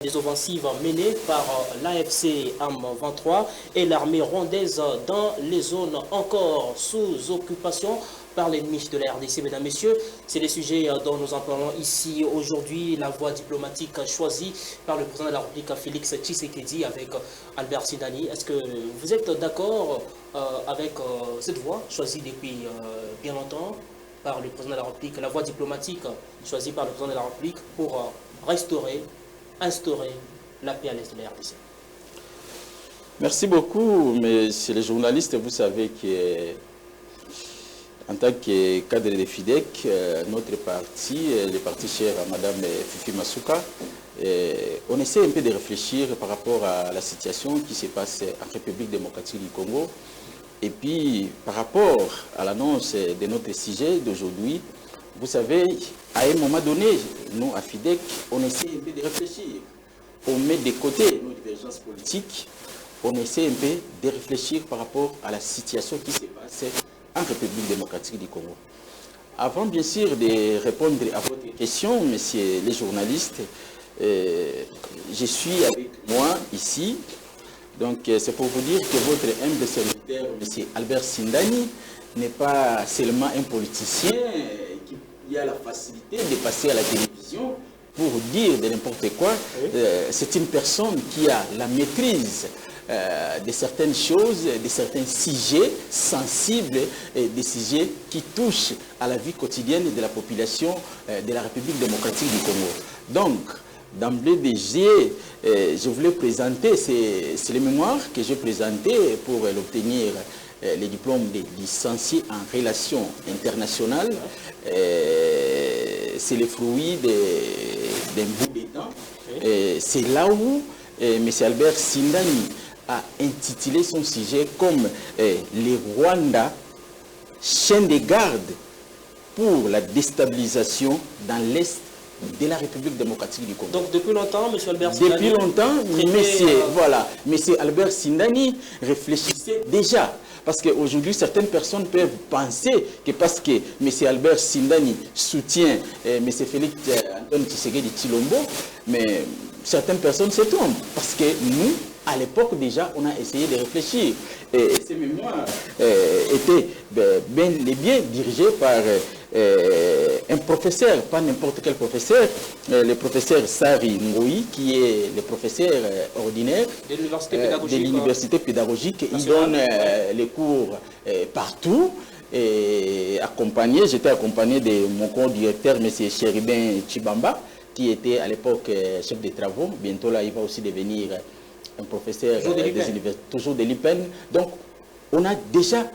Des offensives menées par l'AFC AM23 et l'armée rwandaise dans les zones encore sous occupation par l'ennemi de la RDC. Mesdames, Messieurs, c'est les sujets dont nous en parlons ici aujourd'hui. La voie diplomatique choisie par le président de la République, Félix Tshisekedi, avec Albert Sindani. Est-ce que vous êtes d'accord avec cette voie choisie depuis bien longtemps par le président de la République, la voie diplomatique choisie par le président de la République pour instaurer la paix à l'est de la RDC? Merci beaucoup, monsieur le journaliste. Vous savez que en tant que cadre de FIDEC, notre parti, le parti cher à Mme Fifi Masuka, on essaie un peu de réfléchir par rapport à la situation qui se passe en République démocratique du Congo. Et puis, par rapport à l'annonce de notre sujet d'aujourd'hui, vous savez, à un moment donné, nous, à FIDEC, on essaie un peu de réfléchir. On met de côté nos divergences politiques, on essaie un peu de réfléchir par rapport à la situation qui se passe en République démocratique du Congo. Avant, bien sûr, de répondre à votre question, messieurs les journalistes, je suis avec moi ici. Donc, c'est pour vous dire que votre humble serviteur, M. Albert Sindani, n'est pas seulement un politicien qui a la facilité de passer à la télévision pour dire de n'importe quoi. C'est une personne qui a la maîtrise de certaines choses, de certains sujets sensibles, et des sujets qui touchent à la vie quotidienne de la population de la République démocratique du Congo. Donc, d'emblée des jets, je voulais présenter, c'est les mémoires que j'ai présentées pour l'obtenir le diplôme de licencié en relations internationales. C'est le fruit d'un bout de temps. C'est là où M. Albert Sindani a intitulé son sujet comme les Rwanda, chien de garde pour la déstabilisation dans l'Est de la République démocratique du Congo. Donc depuis longtemps, M. Albert Sindani... Depuis longtemps, M. Albert Sindani réfléchissait déjà. Parce qu'aujourd'hui, certaines personnes peuvent penser que parce que M. Albert Sindani soutient M. Félix Antoine Tshisekedi Tshilombo, mais certaines personnes se trompent. Parce que nous, à l'époque déjà, on a essayé de réfléchir. Et ces mémoires étaient bien dirigées par un professeur, pas n'importe quel professeur, le professeur Sari Ngoui, qui est le professeur ordinaire de l'université pédagogique. Il donne les cours partout. Et j'étais accompagné de mon co-directeur, M. Chéribin Chibamba, qui était à l'époque chef de travaux. Bientôt là, il va aussi devenir un professeur toujours de l'IPEN. Donc, on a déjà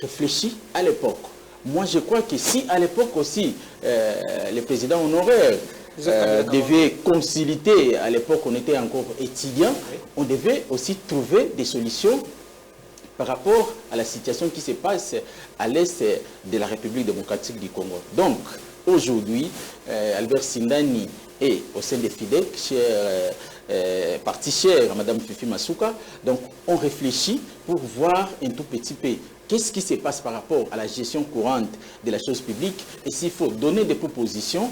réfléchi à l'époque. Moi, je crois que si à l'époque aussi, le président honoraire devait consulter, à l'époque on était encore étudiant, on devait aussi trouver des solutions par rapport à la situation qui se passe à l'est de la République démocratique du Congo. Donc, aujourd'hui, Albert Sindani est au sein des FIDEC, parti cher à Mme Fifi Masuka. Donc, on réfléchit pour voir un tout petit peu qu'est-ce qui se passe par rapport à la gestion courante de la chose publique et s'il faut donner des propositions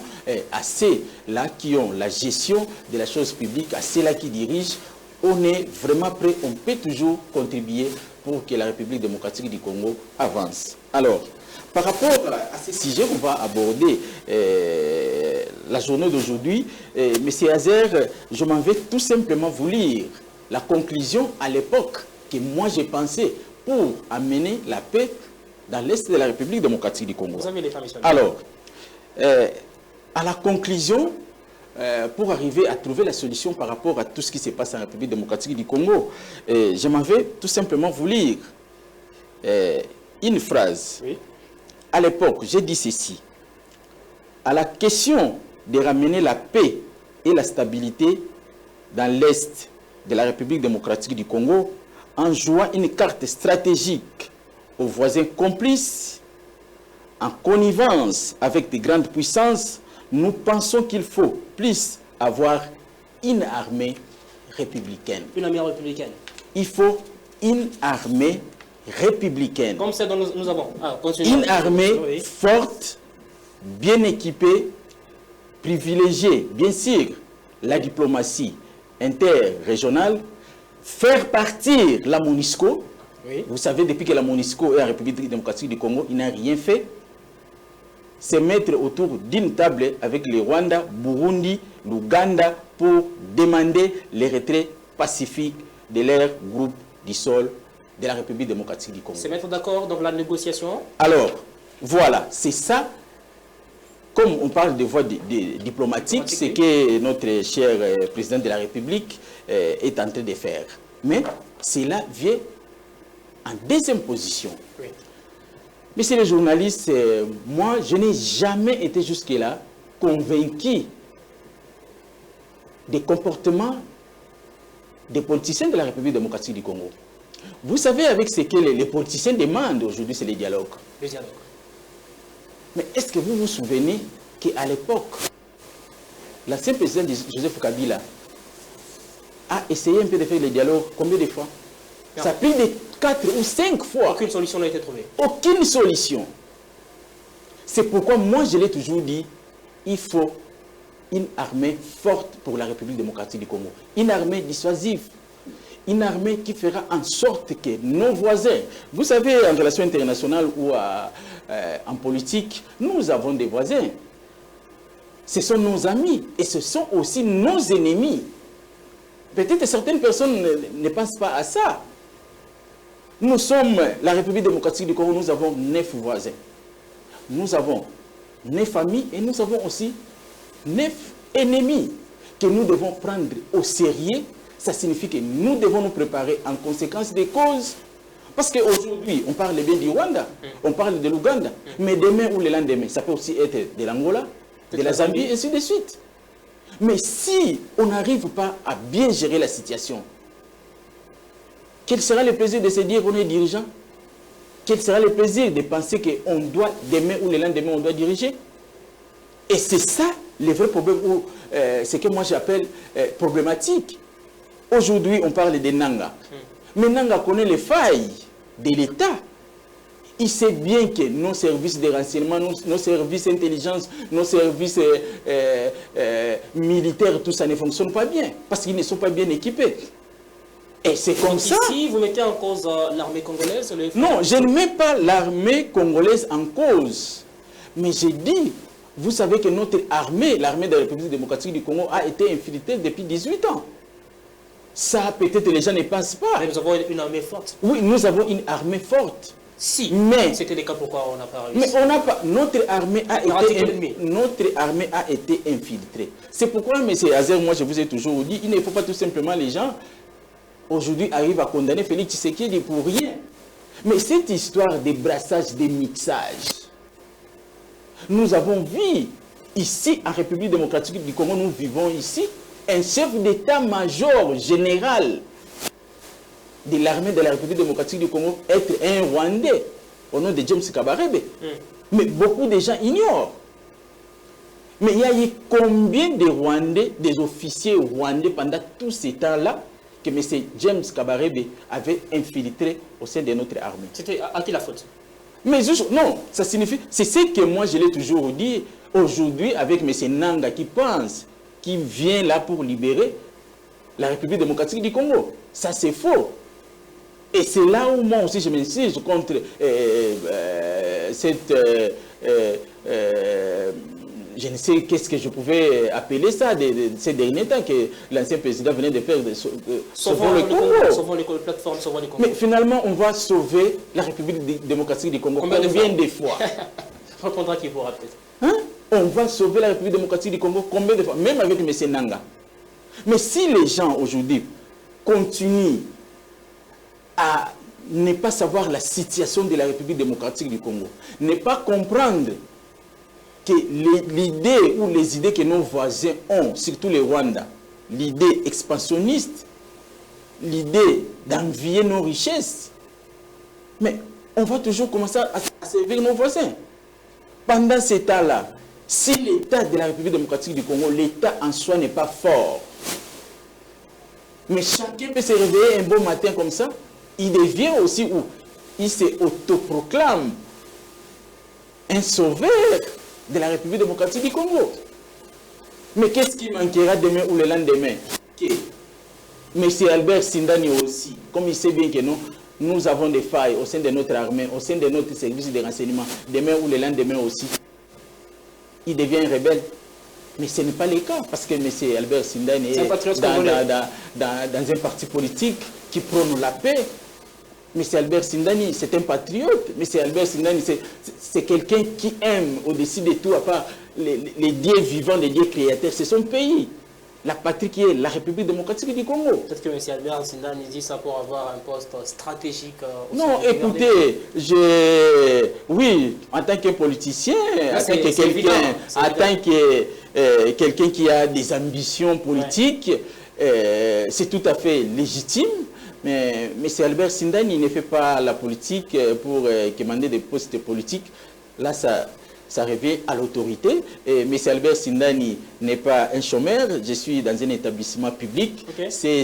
à ceux-là qui ont la gestion de la chose publique, à ceux-là qui dirigent. On est vraiment prêt, on peut toujours contribuer pour que la République démocratique du Congo avance. Alors, par rapport à ces sujets qu'on va aborder la journée d'aujourd'hui, M. Azer, je m'en vais tout simplement vous lire la conclusion à l'époque que moi j'ai pensé pour amener la paix dans l'Est de la République démocratique du Congo. Vous avez l'État, monsieur. Alors, à la conclusion, pour arriver à trouver la solution par rapport à tout ce qui se passe en République démocratique du Congo, je m'en vais tout simplement vous lire une phrase. Oui. À l'époque, j'ai dit ceci. À la question de ramener la paix et la stabilité dans l'Est de la République démocratique du Congo, en jouant une carte stratégique aux voisins complices, en connivence avec des grandes puissances, nous pensons qu'il faut plus avoir une armée républicaine. Une armée républicaine. Il faut une armée républicaine. Comme celle dont nous avons. Une armée forte, bien équipée, privilégiée, bien sûr, la diplomatie interrégionale, faire partir la MONUSCO. Oui. Vous savez, depuis que la MONUSCO est en République démocratique du Congo, il n'a rien fait. C'est mettre autour d'une table avec le Rwanda, Burundi, l'Ouganda pour demander les retraits pacifiques de leur groupe du sol de la République démocratique du Congo. C'est mettre d'accord dans la négociation? Alors, voilà, c'est ça. Comme on parle de voie diplomatique, c'est que notre cher président de la République est en train de faire. Mais cela vient en deuxième position. Oui. Messieurs les journalistes, moi, je n'ai jamais été jusque-là convaincu des comportements des politiciens de la République démocratique du Congo. Vous savez, avec ce que les politiciens demandent aujourd'hui, c'est les dialogues. Les dialogues. Mais est-ce que vous vous souvenez qu'à l'époque, l'ancien président Joseph Kabila a essayé un peu de faire les dialogues combien de fois? Non. Ça a pris de 4 ou 5 fois. Aucune solution n'a été trouvée. Aucune solution. C'est pourquoi moi je l'ai toujours dit, il faut une armée forte pour la République démocratique du Congo. Une armée dissuasive. Une armée qui fera en sorte que nos voisins, vous savez, en relation internationale ou en politique, nous avons des voisins. Ce sont nos amis et ce sont aussi nos ennemis. Peut-être que certaines personnes ne pensent pas à ça. Nous sommes la République démocratique du Congo, nous avons 9 voisins. Nous avons 9 familles et nous avons aussi 9 ennemis que nous devons prendre au sérieux. Ça signifie que nous devons nous préparer en conséquence des causes. Parce qu'aujourd'hui, on parle bien du Rwanda, on parle de l'Ouganda, mais demain ou le lendemain, ça peut aussi être de l'Angola, de la Zambie, et ainsi de suite. Mais si on n'arrive pas à bien gérer la situation, quel sera le plaisir de se dire qu'on est dirigeant? Quel sera le plaisir de penser qu'on doit, demain ou le lendemain, on doit diriger? Et c'est ça le vrai problème, ce que moi j'appelle problématique. Aujourd'hui, on parle de Nanga. Mais Nanga connaît les failles de l'État. Il sait bien que nos services de renseignement, nos services d'intelligence, nos services militaires, tout ça ne fonctionne pas bien. Parce qu'ils ne sont pas bien équipés. Et c'est comme ça. Ici, vous mettez en cause l'armée congolaise? Non, je ne mets pas l'armée congolaise en cause. Mais j'ai dit, vous savez que notre armée, l'armée de la République démocratique du Congo, a été infiltrée depuis 18 ans. Ça, peut-être les gens ne pensent pas. Mais nous avons une armée forte. Oui, nous avons une armée forte. Si, mais c'était le cas, pourquoi on n'a pas réussi? Mais on n'a pas. Notre armée a été infiltrée. C'est pourquoi, M. Azer, moi je vous ai toujours dit, il ne faut pas tout simplement les gens aujourd'hui arrivent à condamner Félix Tshisekedi pour rien. Mais cette histoire de brassage, de mixage, nous avons vu ici en République démocratique du Congo, nous vivons ici, un chef d'état-major général de l'armée de la République démocratique du Congo être un Rwandais au nom de James Kabarebe. Mais beaucoup de gens ignorent. Mais il y a eu combien de Rwandais, des officiers rwandais pendant tout ce temps-là que M. James Kabarebe avait infiltré au sein de notre armée? C'était à qui la faute? Mais non, ça signifie, c'est ce que moi je l'ai toujours dit aujourd'hui avec M. Nanga qui pense qui vient là pour libérer la République démocratique du Congo. Ça, c'est faux. Et c'est là où moi aussi je m'insiste contre cette... je ne sais qu'est-ce que je pouvais appeler ça ces derniers temps que l'ancien président venait de faire sauver le Congo. Sauvons les plateformes, sauvons les Congo. Mais finalement, on va sauver la République démocratique du Congo. Combien de fois? Répondra qui pourra peut-être. Hein? On va sauver la République démocratique du Congo combien de fois? Même avec M. Nanga. Mais si les gens aujourd'hui continuent à ne pas savoir la situation de la République démocratique du Congo, ne pas comprendre que l'idée ou les idées que nos voisins ont, surtout les Rwandais, l'idée expansionniste, l'idée d'envier nos richesses, mais on va toujours commencer à servir nos voisins. Pendant ce temps-là, si l'État de la République démocratique du Congo, l'État en soi n'est pas fort, mais chacun peut se réveiller un beau matin comme ça, il devient aussi où il se autoproclame un sauveur de la République démocratique du Congo. Mais qu'est-ce qui manquera demain ou le lendemain? Monsieur Albert Sindani aussi, comme il sait bien que nous avons des failles au sein de notre armée, au sein de notre service de renseignement, demain ou le lendemain aussi, il devient rebelle. Mais ce n'est pas le cas, parce que M. Albert Sindani est dans un parti politique qui prône la paix. M. Albert Sindani, c'est un patriote. M. Albert Sindani, c'est quelqu'un qui aime, au-dessus de tout, à part les dieux vivants, les dieux créateurs, c'est son pays. La patrie qui est la République démocratique du Congo. Peut-être que M. Albert Sindani dit ça pour avoir un poste stratégique. Non, écoutez, oui, en tant que politicien, en tant que quelqu'un qui a des ambitions politiques, c'est tout à fait légitime. Mais M. Albert Sindani ne fait pas la politique pour commander des postes politiques. Là, ça revient à l'autorité. M. Albert Sindani n'est pas un chômeur. Je suis dans un établissement public. Okay. C'est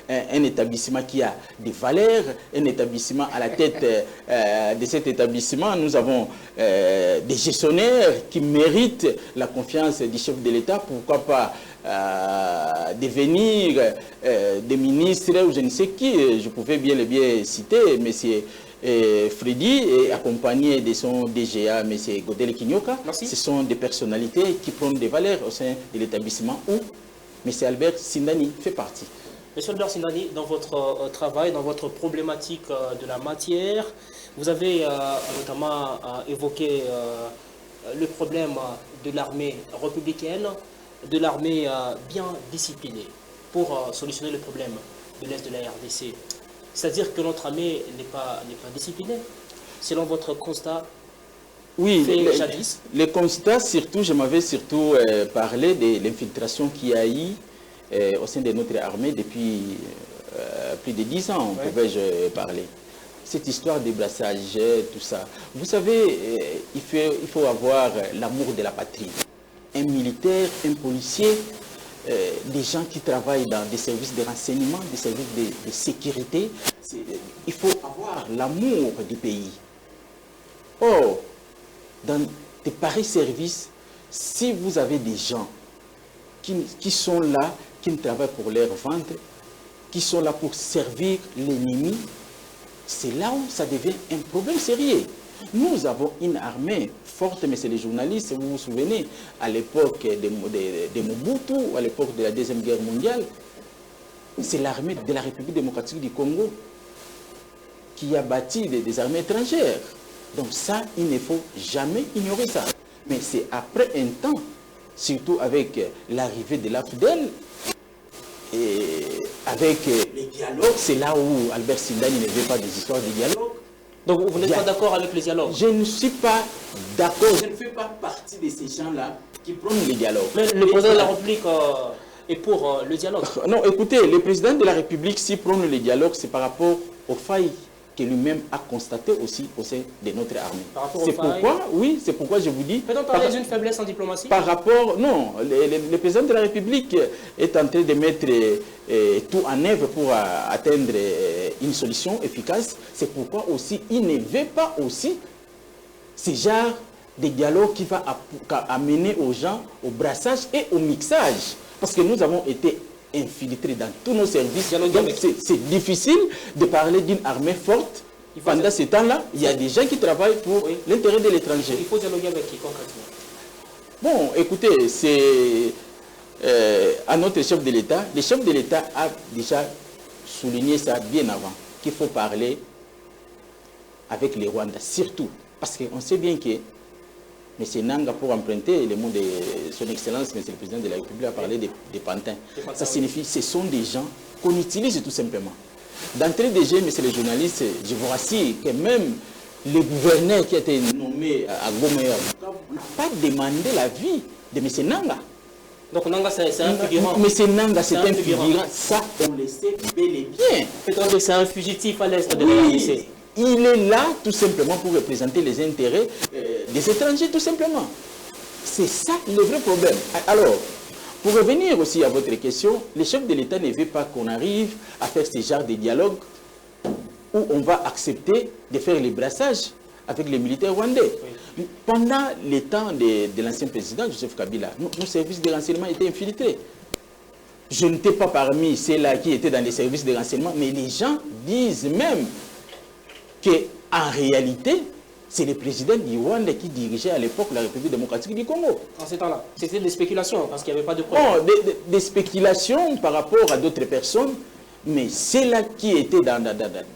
un établissement qui a des valeurs, un établissement à la tête de cet établissement. Nous avons des gestionnaires qui méritent la confiance du chef de l'État. Pourquoi pas devenir des ministres ou je ne sais qui. Je pouvais bien citer M. Freddy est accompagné de son DGA, M. Godel Kinyoka. Ce sont des personnalités qui prennent des valeurs au sein de l'établissement où M. Albert Sindani fait partie. M. Albert Sindani, dans votre travail, dans votre problématique de la matière, vous avez notamment évoqué le problème de l'armée républicaine, de l'armée bien disciplinée pour solutionner le problème de l'Est de la RDC. C'est-à-dire que notre armée n'est pas disciplinée, selon votre constat. Oui, le constat, surtout, je m'avais surtout parlé de l'infiltration qu'il y a eu au sein de notre armée depuis plus de 10 ans, pouvais-je parler. Cette histoire de brassage, tout ça. Vous savez, il faut avoir l'amour de la patrie. Un militaire, un policier, des gens qui travaillent dans des services de renseignement, des services de sécurité. Il faut avoir l'amour du pays. Or, dans de pareils services, si vous avez des gens qui sont là, qui ne travaillent pour leur ventre, qui sont là pour servir l'ennemi, c'est là où ça devient un problème sérieux. Nous avons une armée forte, mais c'est les journalistes, vous vous souvenez, à l'époque de Mobutu, à l'époque de la Deuxième Guerre mondiale, c'est l'armée de la République démocratique du Congo qui a bâti des armées étrangères. Donc ça, il ne faut jamais ignorer ça. Mais c'est après un temps, surtout avec l'arrivée de l'AFDEL, et avec les dialogues, c'est là où Albert Sindani ne veut pas des histoires de dialogue. Donc vous n'êtes pas d'accord avec les dialogues? Je ne suis pas d'accord. Je ne fais pas partie de ces gens-là qui prônent les dialogues. Mais le président de la République est pour le dialogue. Non, écoutez, le président de la République, s'il prône le dialogue, c'est par rapport aux failles que lui-même a constatées aussi au sein de notre armée. C'est pourquoi, oui, c'est pourquoi je vous dis... Peut-on parler d'une faiblesse en diplomatie? Par rapport, non, le président de la République est en train de mettre tout en œuvre pour atteindre une solution efficace. C'est pourquoi aussi, il ne veut pas aussi ce genre de dialogue qui va amener aux gens au brassage et au mixage. Parce que nous avons été infiltrés dans tous nos services. Donc c'est difficile de parler d'une armée forte. Pendant ce temps-là, il y a des gens qui travaillent pour l'intérêt de l'étranger. Il faut dialoguer avec qui concrètement? Bon, écoutez, c'est à notre chef de l'État. Le chef de l'État a déjà souligné ça bien avant, qu'il faut parler avec les Rwandais, surtout. Parce qu'on sait bien que M. Nanga, pour emprunter le mot de son Excellence, M. le Président de la République, a parlé des pantins. Ça signifie que ce sont des gens qu'on utilise tout simplement. D'entrée de jeu, monsieur le journaliste, je vous rassure que même le gouverneur qui a été nommé à Goma n'a pas demandé l'avis de M. Nanga. Donc Nanga, c'est un figurant. M. Nanga, c'est un figurant. Ça, on le sait bel et bien. Peut-être que c'est un fugitif à l'est de la RDC. Il est là tout simplement pour représenter les intérêts des étrangers, tout simplement. C'est ça le vrai problème. Alors, pour revenir aussi à votre question, le chef de l'État ne veut pas qu'on arrive à faire ce genre de dialogue où on va accepter de faire les brassages avec les militaires rwandais. Oui. Pendant les temps de l'ancien président Joseph Kabila, nos services de renseignement étaient infiltrés. Je n'étais pas parmi ceux-là qui étaient dans les services de renseignement, mais les gens disent même qu'en réalité, c'est le président du Rwanda qui dirigeait à l'époque la République démocratique du Congo. En ce temps-là, c'était des spéculations, parce qu'il n'y avait pas de preuves. Bon, des spéculations par rapport à d'autres personnes, mais ceux-là qui étaient dans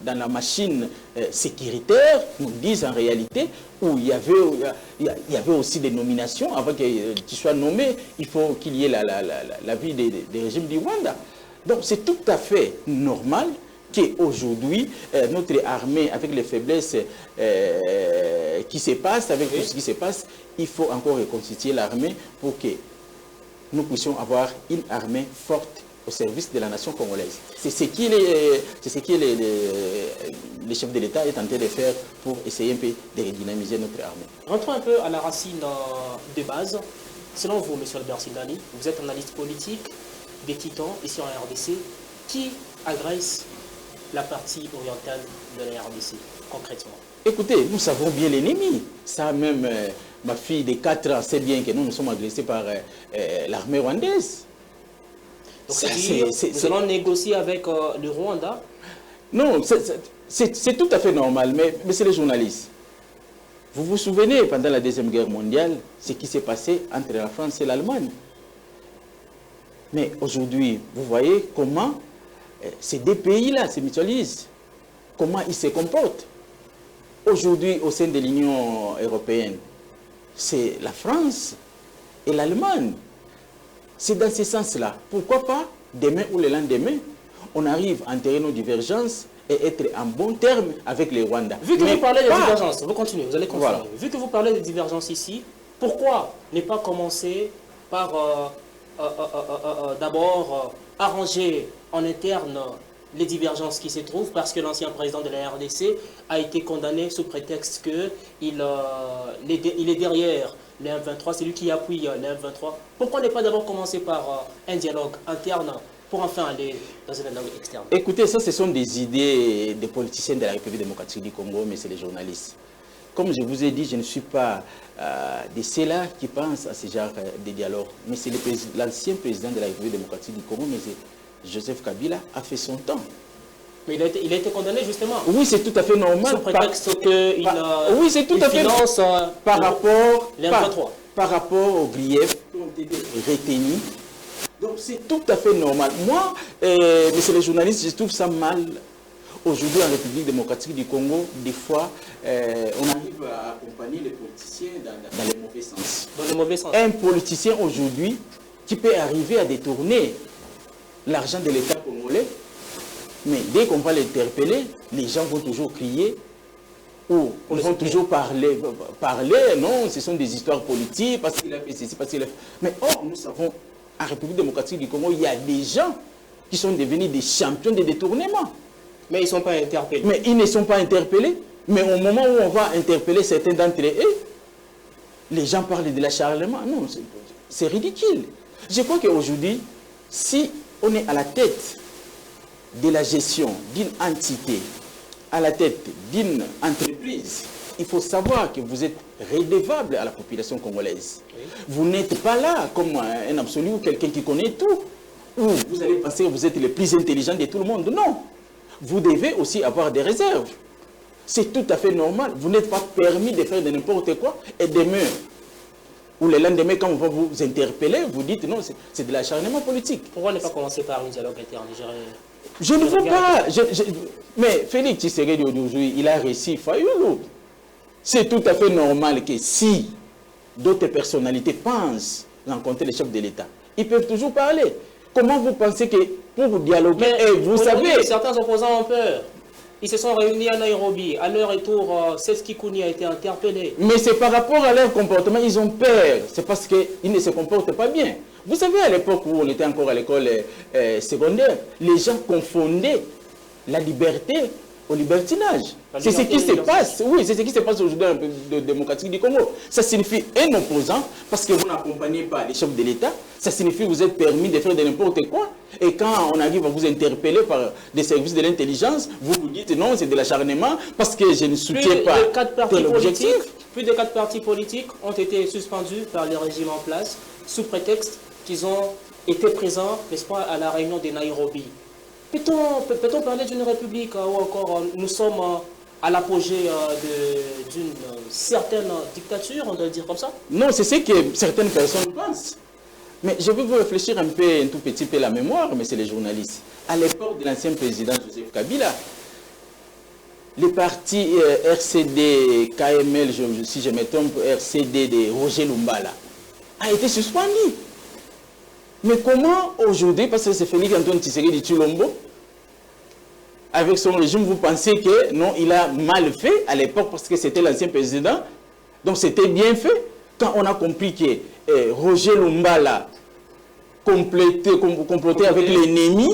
la machine sécuritaire nous disent en réalité où il y avait aussi des nominations. Avant que tu sois nommé, il faut qu'il y ait la vie des régimes du Rwanda. Donc c'est tout à fait normal qu'aujourd'hui, notre armée, avec les faiblesses qui se passent, avec tout ce qui se passe, il faut encore reconstituer l'armée pour que nous puissions avoir une armée forte au service de la nation congolaise. C'est ce qui le chef de l'État est tenté de faire pour essayer un peu de redynamiser notre armée. Rentrons un peu à la racine de base. Selon vous, M. Albert Sindani, vous êtes analyste politique des Titans ici en RDC. Qui agresse la partie orientale de la RDC, concrètement? Écoutez, nous savons bien l'ennemi. Ça même, ma fille de 4 ans sait bien que nous sommes agressés par l'armée rwandaise. Donc nous allons négocier avec le Rwanda? Non, c'est tout à fait normal, mais monsieur les journalistes, vous vous souvenez, pendant la Deuxième Guerre mondiale, ce qui s'est passé entre la France et l'Allemagne. Mais aujourd'hui, vous voyez comment ces deux pays-là se mutualisent, comment ils se comportent. Aujourd'hui, au sein de l'Union européenne, c'est la France et l'Allemagne. C'est dans ce sens-là. Pourquoi pas, demain ou le lendemain, on arrive à enterrer nos divergences et être en bon terme avec les Rwandais. Vu que vous parlez des divergences, vous continuez, vous allez continuer. Voilà. Vu que vous parlez des divergences ici, pourquoi ne pas commencer par d'abord arranger en interne les divergences qui se trouvent, parce que l'ancien président de la RDC a été condamné sous prétexte qu'il est derrière les M23, c'est lui qui appuie les M23. Pourquoi ne pas d'abord commencer par un dialogue interne pour enfin aller dans un dialogue externe? Écoutez, ça, ce sont des idées des politiciens de la République démocratique du Congo, mais c'est les journalistes. Comme je vous ai dit, je ne suis pas de ceux-là qui pensent à ce genre de dialogue. Mais c'est l'ancien président de la République démocratique du Congo, mais Joseph Kabila, a fait son temps. Mais il a été condamné justement. Oui, c'est tout à fait normal. Sous prétexte qu'il oui, c'est tout à fait finance par rapport aux griefs qui ont été retenus. Donc c'est tout à fait normal. Moi, monsieur les journalistes, je trouve ça mal. Aujourd'hui, en République démocratique du Congo, des fois, on arrive à accompagner les politiciens dans le mauvais sens. Dans le mauvais sens. Un politicien aujourd'hui qui peut arriver à détourner l'argent de l'État congolais, mais dès qu'on va l'interpeller, les gens vont toujours crier ou vont toujours parler, non, ce sont des histoires politiques, parce qu'il a fait ceci, parce qu'il a fait... Mais or, nous savons, en République démocratique du Congo, il y a des gens qui sont devenus des champions de détournement. Mais ils ne sont pas interpellés. Mais ils ne sont pas interpellés. Mais au moment où on va interpeller certains d'entre eux, les gens parlent de l'acharnement. Non, c'est ridicule. Je crois qu'aujourd'hui, si on est à la tête de la gestion d'une entité, à la tête d'une entreprise, il faut savoir que vous êtes redevable à la population congolaise. Oui. Vous n'êtes pas là comme un absolu ou quelqu'un qui connaît tout, ou vous allez penser que vous êtes le plus intelligent de tout le monde. Non. Vous devez aussi avoir des réserves. C'est tout à fait normal. Vous n'êtes pas permis de faire de n'importe quoi, et demain, ou le lendemain, quand on va vous interpeller, vous dites non, c'est de l'acharnement politique. Pourquoi ne pas commencer par un dialogue interne? Je ne veux pas. Mais Félix Tshisekedi aujourd'hui, il a réussi Fayoulou. C'est tout à fait normal que si d'autres personnalités pensent rencontrer les chefs de l'État, ils peuvent toujours parler. Comment vous pensez que pour vous dialoguer, vous savez... Certains opposants ont peur. Ils se sont réunis à Nairobi. À leur retour, Seth Kikouni a été interpellé. Mais c'est par rapport à leur comportement, ils ont peur. C'est parce qu'ils ne se comportent pas bien. Vous savez, à l'époque où on était encore à l'école secondaire, les gens confondaient la liberté au libertinage. C'est ce qui se passe. Oui, c'est ce qui se passe aujourd'hui dans le démocratique du Congo. Ça signifie un opposant, parce que vous n'accompagnez pas les chefs de l'État. Ça signifie que vous êtes permis de faire de n'importe quoi. Et quand on arrive à vous interpeller par des services de l'intelligence, vous vous dites non, c'est de l'acharnement, parce que je ne soutiens pas les quatre partis politiques Plus de 4 partis politiques ont été suspendus par le régime en place sous prétexte qu'ils ont été présents, n'est-ce pas, à la réunion de Nairobi. Peut-on parler d'une république ou encore nous sommes à l'apogée d'une certaine dictature, on doit le dire comme ça? Non, c'est ce que certaines personnes pensent. Mais je vais vous réfléchir un tout petit peu la mémoire, mais c'est les journalistes. À l'époque de l'ancien président Joseph Kabila, les partis RCD, KML, si je me trompe, RCD de Roger Lumbala, a été suspendu. Mais comment aujourd'hui, parce que c'est Félix Antoine Tshisekedi Tshilombo, avec son régime, vous pensez que non, il a mal fait à l'époque parce que c'était l'ancien président, donc c'était bien fait. Quand on a compris que Roger Lumbala complotait avec l'ennemi,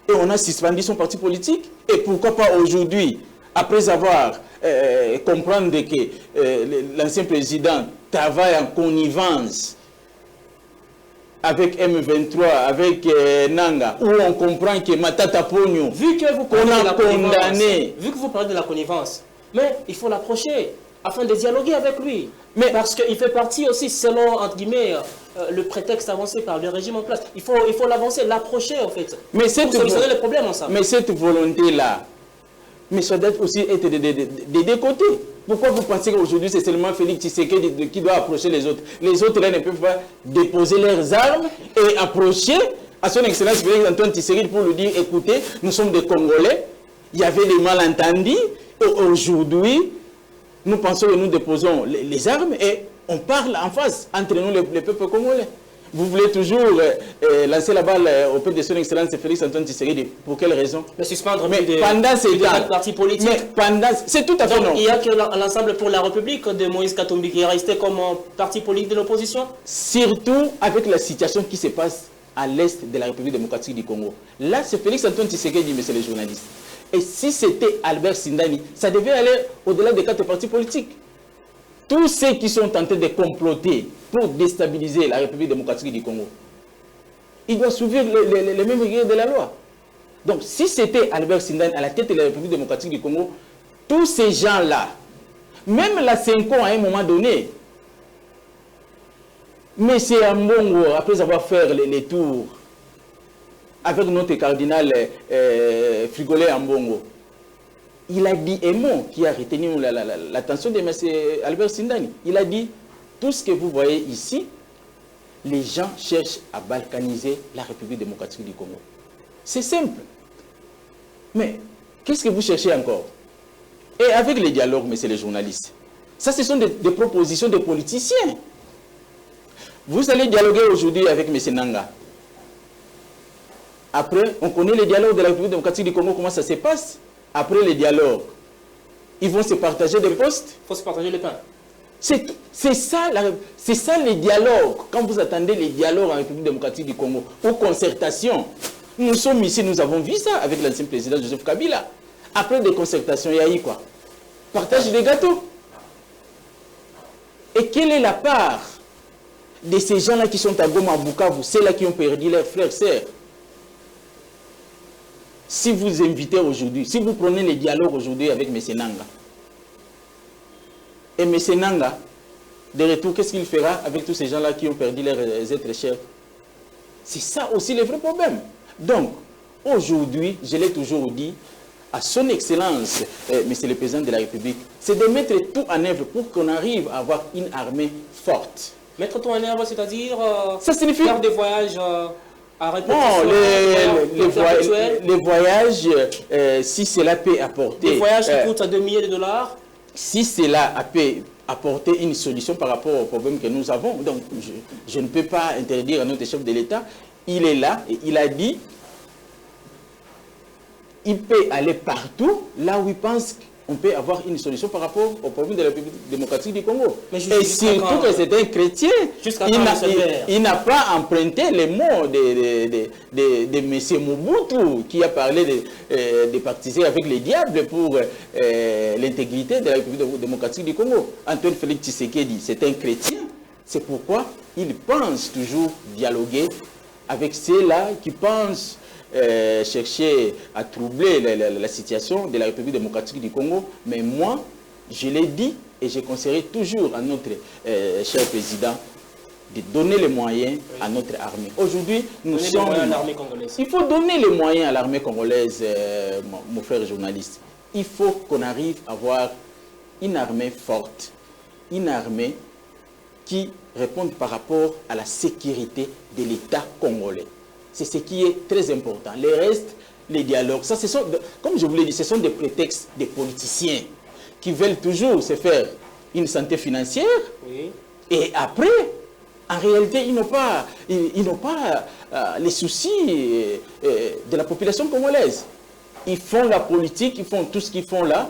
et on a suspendu son parti politique, et pourquoi pas aujourd'hui, après avoir comprendre que l'ancien président travaille en connivence avec M23, avec Nanga, où on comprend que Matata Pogno, vu que vous parlez on a condamné. Vu que vous parlez de la connivence, mais il faut l'approcher afin de dialoguer avec lui. Mais parce qu'il fait partie aussi, selon, entre guillemets, le prétexte avancé par le régime en place. Il faut l'avancer, l'approcher en fait. Mais pour solutionner les problèmes ensemble. Mais cette volonté-là, mais ça doit aussi être des deux côtés. Pourquoi vous pensez qu'aujourd'hui c'est seulement Félix Tshisekedi qui doit approcher les autres? Les autres là ne peuvent pas déposer leurs armes et approcher à son excellence Félix Antoine Tshisekedi pour lui dire écoutez, nous sommes des Congolais, il y avait des malentendus, et aujourd'hui nous pensons que nous déposons les armes et on parle en face entre nous les peuples congolais. Vous voulez toujours lancer la balle au peuple de son excellence Félix Antoine Tshisekedi. Pour quelle raison? Mais suspendre pendant ces temps, partis politiques. Mais pendant, c'est tout à fait donc, non. Il n'y a que l'ensemble pour la République de Moïse Katumbi qui est resté comme parti politique de l'opposition. Surtout avec la situation qui se passe à l'est de la République démocratique du Congo. Là, c'est Félix Antoine Tshisekedi, mais c'est les journalistes. Et si c'était Albert Sindani, ça devait aller au-delà des 4 partis politiques. Tous ceux qui sont tentés de comploter pour déstabiliser la République démocratique du Congo, ils doivent suivre les mêmes règles de la loi. Donc, si c'était Albert Sindani à la tête de la République démocratique du Congo, tous ces gens-là, même la Senko à un moment donné, M. Ambongo, après avoir fait les tours avec notre cardinal Frigolet Ambongo, il a dit un mot qui a retenu l'attention de M. Albert Sindani. Il a dit, tout ce que vous voyez ici, les gens cherchent à balkaniser la République démocratique du Congo. C'est simple. Mais qu'est-ce que vous cherchez encore? Et avec les dialogues, messieurs les journalistes, ça ce sont des propositions de politiciens. Vous allez dialoguer aujourd'hui avec M. Nanga. Après, on connaît les dialogues de la République démocratique du Congo, comment ça se passe. Après les dialogues, ils vont se partager des postes. Il faut se partager le pain. C'est ça les dialogues. Quand vous attendez les dialogues en République démocratique du Congo, aux concertations, nous sommes ici, nous avons vu ça avec l'ancien président Joseph Kabila. Après des concertations, il y a eu quoi? Partage des gâteaux. Et quelle est la part de ces gens-là qui sont à Goma, à Bukavu, ceux-là qui ont perdu leurs frères et sœurs? Si vous invitez aujourd'hui, si vous prenez les dialogues aujourd'hui avec M. Nanga, et M. Nanga, de retour, qu'est-ce qu'il fera avec tous ces gens-là qui ont perdu leurs êtres chers? C'est ça aussi le vrai problème. Donc, aujourd'hui, je l'ai toujours dit, à son excellence, Monsieur le Président de la République, c'est de mettre tout en œuvre pour qu'on arrive à avoir une armée forte. Mettre tout en œuvre, c'est-à-dire ça signifie faire des voyages à répétition. Non, les voyages, si cela peut apporter... Des voyages qui coûtent 2 milliers de dollars. Si cela peut apporter une solution par rapport au problème que nous avons, donc je ne peux pas interdire à notre chef de l'État, il est là et il a dit il peut aller partout là où il pense qu'on peut avoir une solution par rapport au problème de la République démocratique du Congo. Mais et surtout que c'est un chrétien, il n'a pas emprunté les mots de M. Mobutu qui a parlé de partisan avec les diables pour l'intégrité de la République démocratique du Congo. Antoine Félix Tshisekedi, c'est un chrétien, c'est pourquoi il pense toujours dialoguer avec ceux-là qui pensent chercher à troubler la situation de la République démocratique du Congo. Mais moi, Je l'ai dit et je conseillerai toujours à notre cher président de donner les moyens à notre armée. Aujourd'hui, nous sommes... à l'armée congolaise. Il faut donner les moyens à l'armée congolaise, mon frère journaliste. Il faut qu'on arrive à avoir une armée forte, une armée qui réponde par rapport à la sécurité de l'État congolais. C'est ce qui est très important. Le reste, les dialogues, ça, comme je vous l'ai dit, ce sont des prétextes des politiciens qui veulent toujours se faire une santé financière. Oui. Et après, en réalité, ils n'ont pas les soucis de la population congolaise. Ils font la politique, ils font tout ce qu'ils font là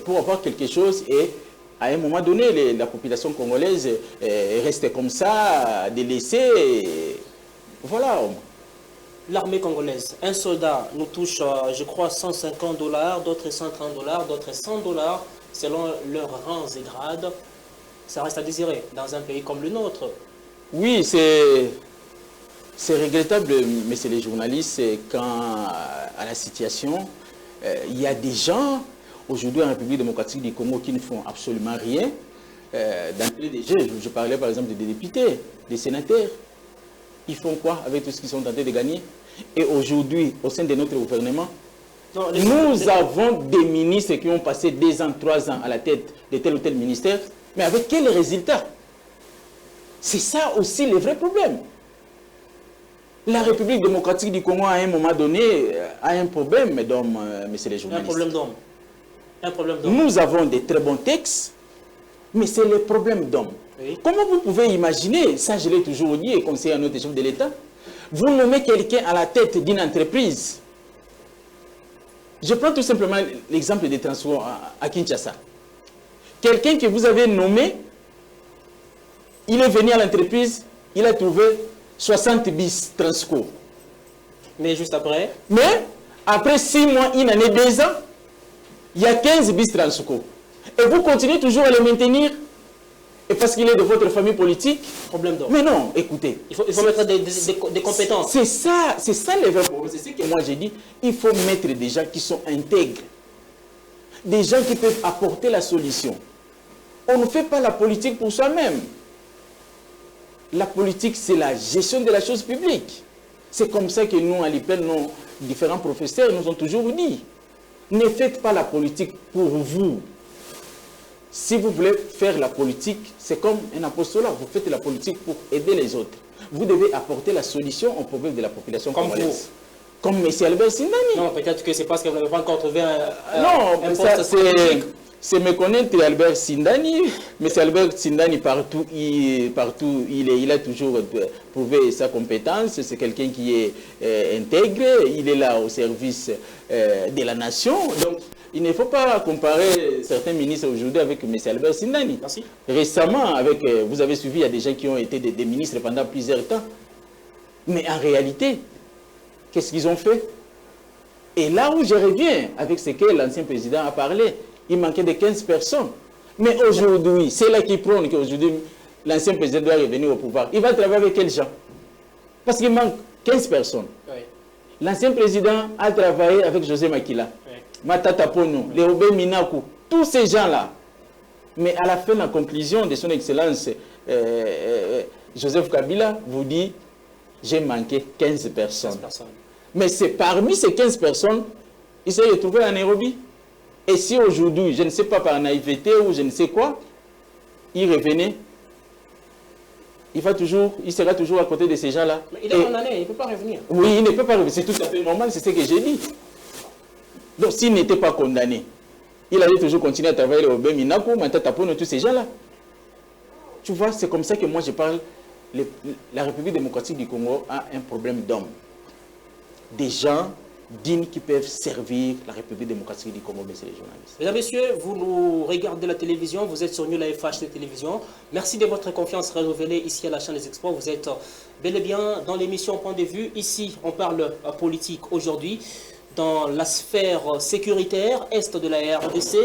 pour avoir quelque chose et à un moment donné, la population congolaise reste comme ça, délaissée. Voilà. L'armée congolaise, un soldat nous touche, je crois, $150, d'autres $130, d'autres $100, selon leurs rangs et grades. Ça reste à désirer dans un pays comme le nôtre. Oui, c'est regrettable, messieurs les journalistes, quand à la situation, il y a des gens, aujourd'hui en République démocratique du Congo, qui ne font absolument rien. D'entrée des jeux, je parlais par exemple des députés, des sénateurs. Ils font quoi avec tout ce qu'ils sont tentés de gagner? Et aujourd'hui, au sein de notre gouvernement, nous avons des ministres qui ont passé 2 ans, 3 ans à la tête de tel ou tel ministère, mais avec quels résultats? C'est ça aussi le vrai problème. La République démocratique du Congo, à un moment donné, a un problème, messieurs les journalistes. Un problème d'homme. Nous avons des très bons textes, mais c'est le problème d'homme. Oui. Comment vous pouvez imaginer, ça je l'ai toujours dit et conseillé à notre chef de l'État, vous nommez quelqu'un à la tête d'une entreprise. Je prends tout simplement l'exemple des transports à Kinshasa. Quelqu'un que vous avez nommé, il est venu à l'entreprise, il a trouvé 60 bis Transco. Mais juste après? Mais après 6 mois, 1 année, 2 ans, il y a 15 bis Transco. Et vous continuez toujours à les maintenir. Et parce qu'il est de votre famille politique. Problème d'ordre. Mais non, écoutez. Il faut mettre des compétences. C'est ça le vrai problème. C'est ce que moi j'ai dit. Il faut mettre des gens qui sont intègres. Des gens qui peuvent apporter la solution. On ne fait pas la politique pour soi-même. La politique, c'est la gestion de la chose publique. C'est comme ça que nous, à l'IPEL, nos différents professeurs nous ont toujours dit. Ne faites pas la politique pour vous. Si vous voulez faire la politique, c'est comme un apostolat. Vous faites la politique pour aider les autres. Vous devez apporter la solution aux problèmes de la population congolaise. Comme M. Albert Sindani. Non, peut-être que c'est parce que vous n'avez pas encore trouvé un poste stratégique. C'est méconnaître Albert Sindani. M. Albert Sindani, partout il a toujours prouvé sa compétence. C'est quelqu'un qui est intègre. Il est là au service de la nation. Donc, il ne faut pas comparer certains ministres aujourd'hui avec M. Albert Sindani. Merci. Récemment, vous avez suivi, il y a des gens qui ont été des ministres pendant plusieurs temps. Mais en réalité, qu'est-ce qu'ils ont fait? Et là où je reviens avec ce que l'ancien président a parlé, il manquait de 15 personnes. Mais aujourd'hui, c'est là qui prône qu'aujourd'hui, l'ancien président doit revenir au pouvoir. Il va travailler avec quels gens? Parce qu'il manque 15 personnes. Oui. L'ancien président a travaillé avec José Makila. Matata Pono, Léobé Minaku, tous ces gens-là. Mais à la fin, la conclusion de son excellence, Joseph Kabila vous dit, j'ai manqué 15 personnes. Mais c'est parmi ces 15 personnes, il s'est retrouvé à Nairobi. Et si aujourd'hui, je ne sais pas par naïveté ou je ne sais quoi, il revenait, il sera toujours à côté de ces gens-là. Mais il est condamné, il ne peut pas revenir. Oui, il ne peut pas revenir, c'est tout à fait normal, c'est ce que j'ai dit. Donc, s'il n'était pas condamné, il allait toujours continuer à travailler au Beminaku, Matatapono, tous ces gens-là. Tu vois, c'est comme ça que moi je parle. La République démocratique du Congo a un problème d'hommes. Des gens dignes qui peuvent servir la République démocratique du Congo, messieurs les journalistes. Mesdames, Messieurs, vous nous regardez la télévision, vous êtes sur New Life HD Télévision. Merci de votre confiance renouvelée ici à la chaîne des Exports. Vous êtes bel et bien dans l'émission Point de vue. Ici, on parle politique aujourd'hui. Dans la sphère sécuritaire est de la RDC,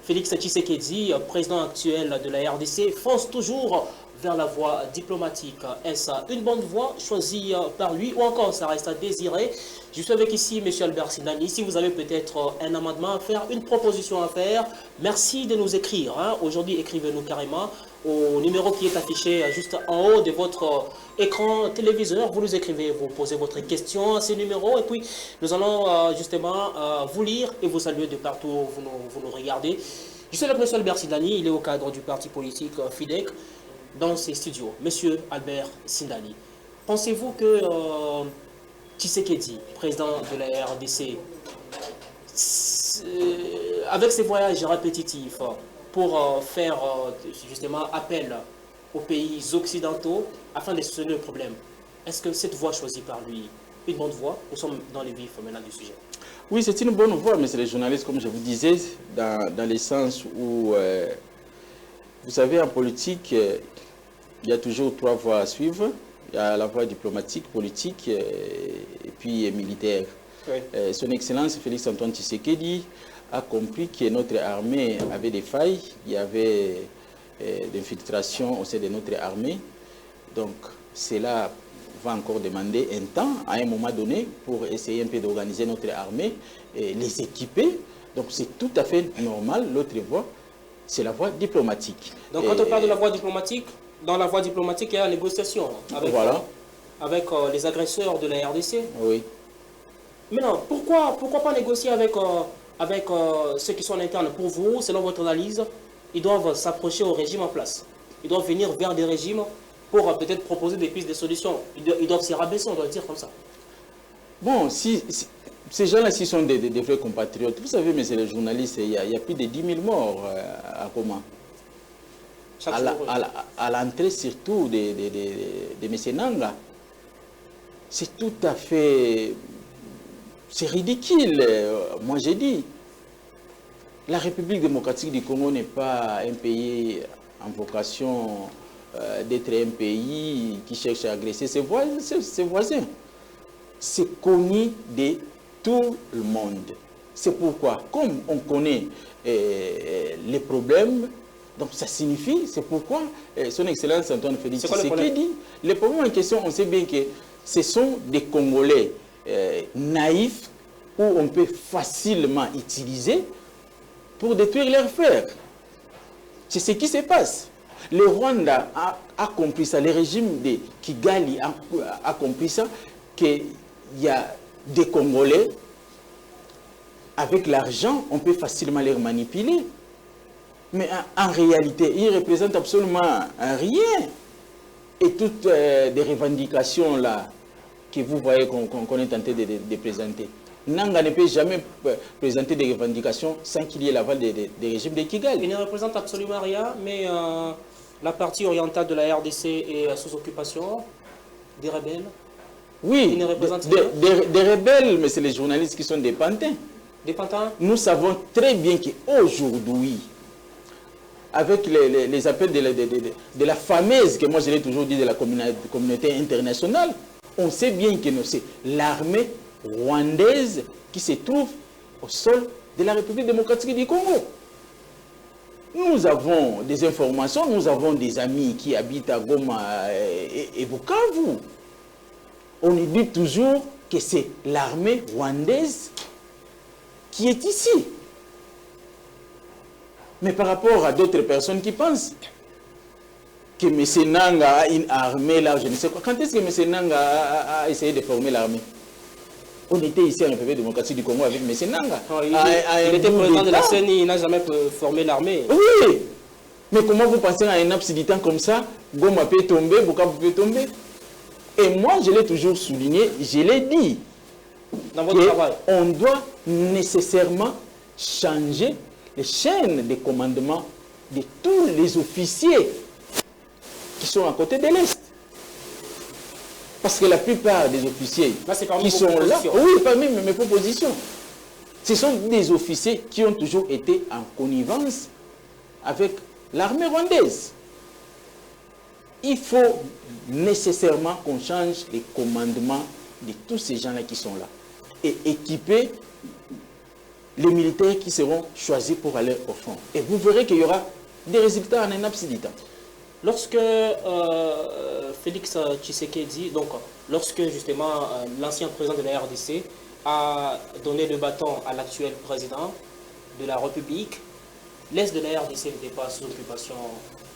Félix Tshisekedi, président actuel de la RDC, fonce toujours vers la voie diplomatique. Est-ce une bonne voie choisie par lui ou encore ça reste à désirer? Je suis avec ici M. Albert Sindani. Si vous avez peut-être un amendement à faire, une proposition à faire, merci de nous écrire. Aujourd'hui, écrivez-nous carrément au numéro qui est affiché juste en haut de votre écran téléviseur. Vous nous écrivez, vous posez votre question à ces numéros et puis nous allons justement vous lire et vous saluer de partout où vous nous regardez. Je suis avec M. Albert Sindani, il est au cadre du parti politique FIDEC dans ses studios. M. Albert Sindani, pensez-vous que Tshisekedi, président de la RDC, avec ses voyages répétitifs pour faire justement appel aux pays occidentaux afin de solutionner le problème, est-ce que cette voie choisie par lui, une bonne voie? Nous sommes dans les vifs maintenant du sujet. Oui, c'est une bonne voie, mais c'est les journalistes, comme je vous disais, dans le sens où, vous savez, en politique, il y a toujours 3 voies à suivre. Il y a la voie diplomatique, politique et puis militaire. Oui. Son Excellence Félix Antoine Tshisekedi a compris que notre armée avait des failles. Il y avait d'infiltration au sein de notre armée. Donc, cela va encore demander un temps, à un moment donné, pour essayer un peu d'organiser notre armée et les équiper. Donc, c'est tout à fait normal. L'autre voie, c'est la voie diplomatique. Donc, quand on parle de la voie diplomatique, dans la voie diplomatique, il y a la négociation avec, voilà, avec les agresseurs de la RDC. Oui. Maintenant, pourquoi pas négocier avec ceux qui sont en interne? Pour vous, selon votre analyse, ils doivent s'approcher au régime en place. Ils doivent venir vers des régimes pour peut-être proposer des pistes de solutions. Ils doivent se rabaisser, on doit le dire comme ça. Bon, si ces gens-là, s'ils sont des vrais compatriotes, vous savez, mais c'est les journalistes, il y a plus de 10 000 morts à Goma. À l'entrée surtout de M. Nanga. C'est tout à fait... C'est ridicule. Moi, j'ai dit, la République démocratique du Congo n'est pas un pays en vocation d'être un pays qui cherche à agresser ses voisins. C'est connu de tout le monde. C'est pourquoi, comme on connaît les problèmes, donc ça signifie, c'est pourquoi son Excellence Antoine Félix Tshisekedi, les problèmes en question, on sait bien que ce sont des Congolais naïfs où on peut facilement utiliser pour détruire leurs frères. C'est ce qui se passe. Le Rwanda a compris ça, le régime de Kigali a compris ça, qu'il y a des Congolais, avec l'argent, on peut facilement les manipuler. Mais en réalité, ils ne représentent absolument rien. Et toutes les revendications là, que vous voyez qu'on est tenté de présenter. Nanga ne peut jamais présenter des revendications sans qu'il y ait l'aval des régimes de Kigali. Il ne représente absolument rien, mais la partie orientale de la RDC est sous occupation des rebelles. Oui, des rebelles, mais c'est les journalistes qui sont des pantins. Des pantins? Nous savons très bien qu'aujourd'hui, avec les appels de la fameuse, que moi je l'ai toujours dit, de la communauté internationale, on sait bien que c'est l'armée rwandaise qui se trouve au sol de la République démocratique du Congo. Nous avons des informations, nous avons des amis qui habitent à Goma et Bukavu. On nous dit toujours que c'est l'armée rwandaise qui est ici. Mais par rapport à d'autres personnes qui pensent que M. Nanga a une armée là, je ne sais quoi. Quand est-ce que M. Nanga a essayé de former l'armée? On était ici en République démocratique du Congo avec M. Nanga. Oh, il était président de la CENI, il n'a jamais formé l'armée. Oui, mais comment vous pensez à un abs du temps comme ça, Goma peut tomber, Bukavu peut tomber? Et moi, je l'ai toujours souligné, je l'ai dit. Dans votre travail. On doit nécessairement changer les chaînes de commandement de tous les officiers qui sont à côté de l'Est. Parce que la plupart des officiers qui sont là, oui, parmi mes propositions, ce sont des officiers qui ont toujours été en connivence avec l'armée rwandaise. Il faut nécessairement qu'on change les commandements de tous ces gens-là qui sont là et équiper les militaires qui seront choisis pour aller au front. Et vous verrez qu'il y aura des résultats en un laps de temps. Lorsque Félix Tshisekedi, donc lorsque justement l'ancien président de la RDC a donné le bâton à l'actuel président de la République, l'Est de la RDC n'était pas sous occupation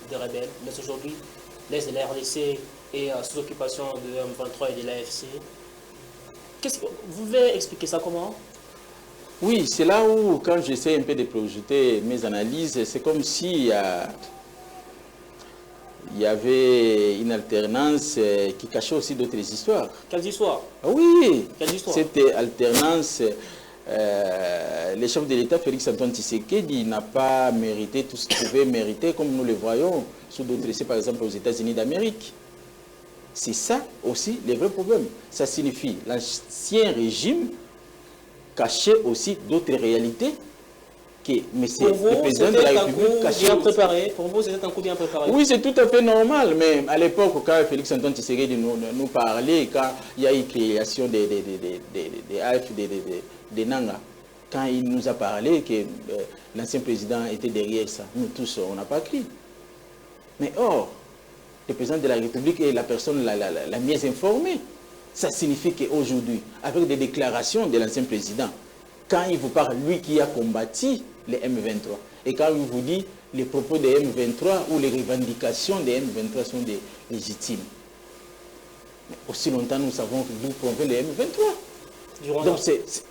des rebelles, mais aujourd'hui, l'Est de la RDC est sous occupation de M23 et de l'AFC. Vous pouvez expliquer ça comment? Oui, c'est là où, quand j'essaie un peu de projeter mes analyses, c'est comme si il y avait une alternance qui cachait aussi d'autres histoires. Quelles histoires? Ah oui, quelles histoires? Cette alternance, le chef de l'État, Félix Antoine Tshisekedi, n'a pas mérité tout ce qu'il pouvait mériter, comme nous le voyons sous d'autres essais, par exemple aux États-Unis d'Amérique. C'est ça aussi le vrai problème. Ça signifie l'ancien régime cachait aussi d'autres réalités que le président de la République cachait. Pour vous, c'était un coup bien préparé. Oui, c'est tout à fait normal, mais à l'époque, quand Félix Antoine Tshisekedi nous parlait, quand il y a eu création des AFD, des Nanga, quand il nous a parlé que l'ancien président était derrière ça, nous tous, on n'a pas crié. Mais or, le président de la République est la personne la mieux informée. Ça signifie qu'aujourd'hui, avec des déclarations de l'ancien président, quand il vous parle, lui qui a combattu les M23, et quand il vous dit les propos des M23 ou les revendications des M23 sont des légitimes. Mais aussi longtemps, nous savons d'où proviennent les M23. Donc,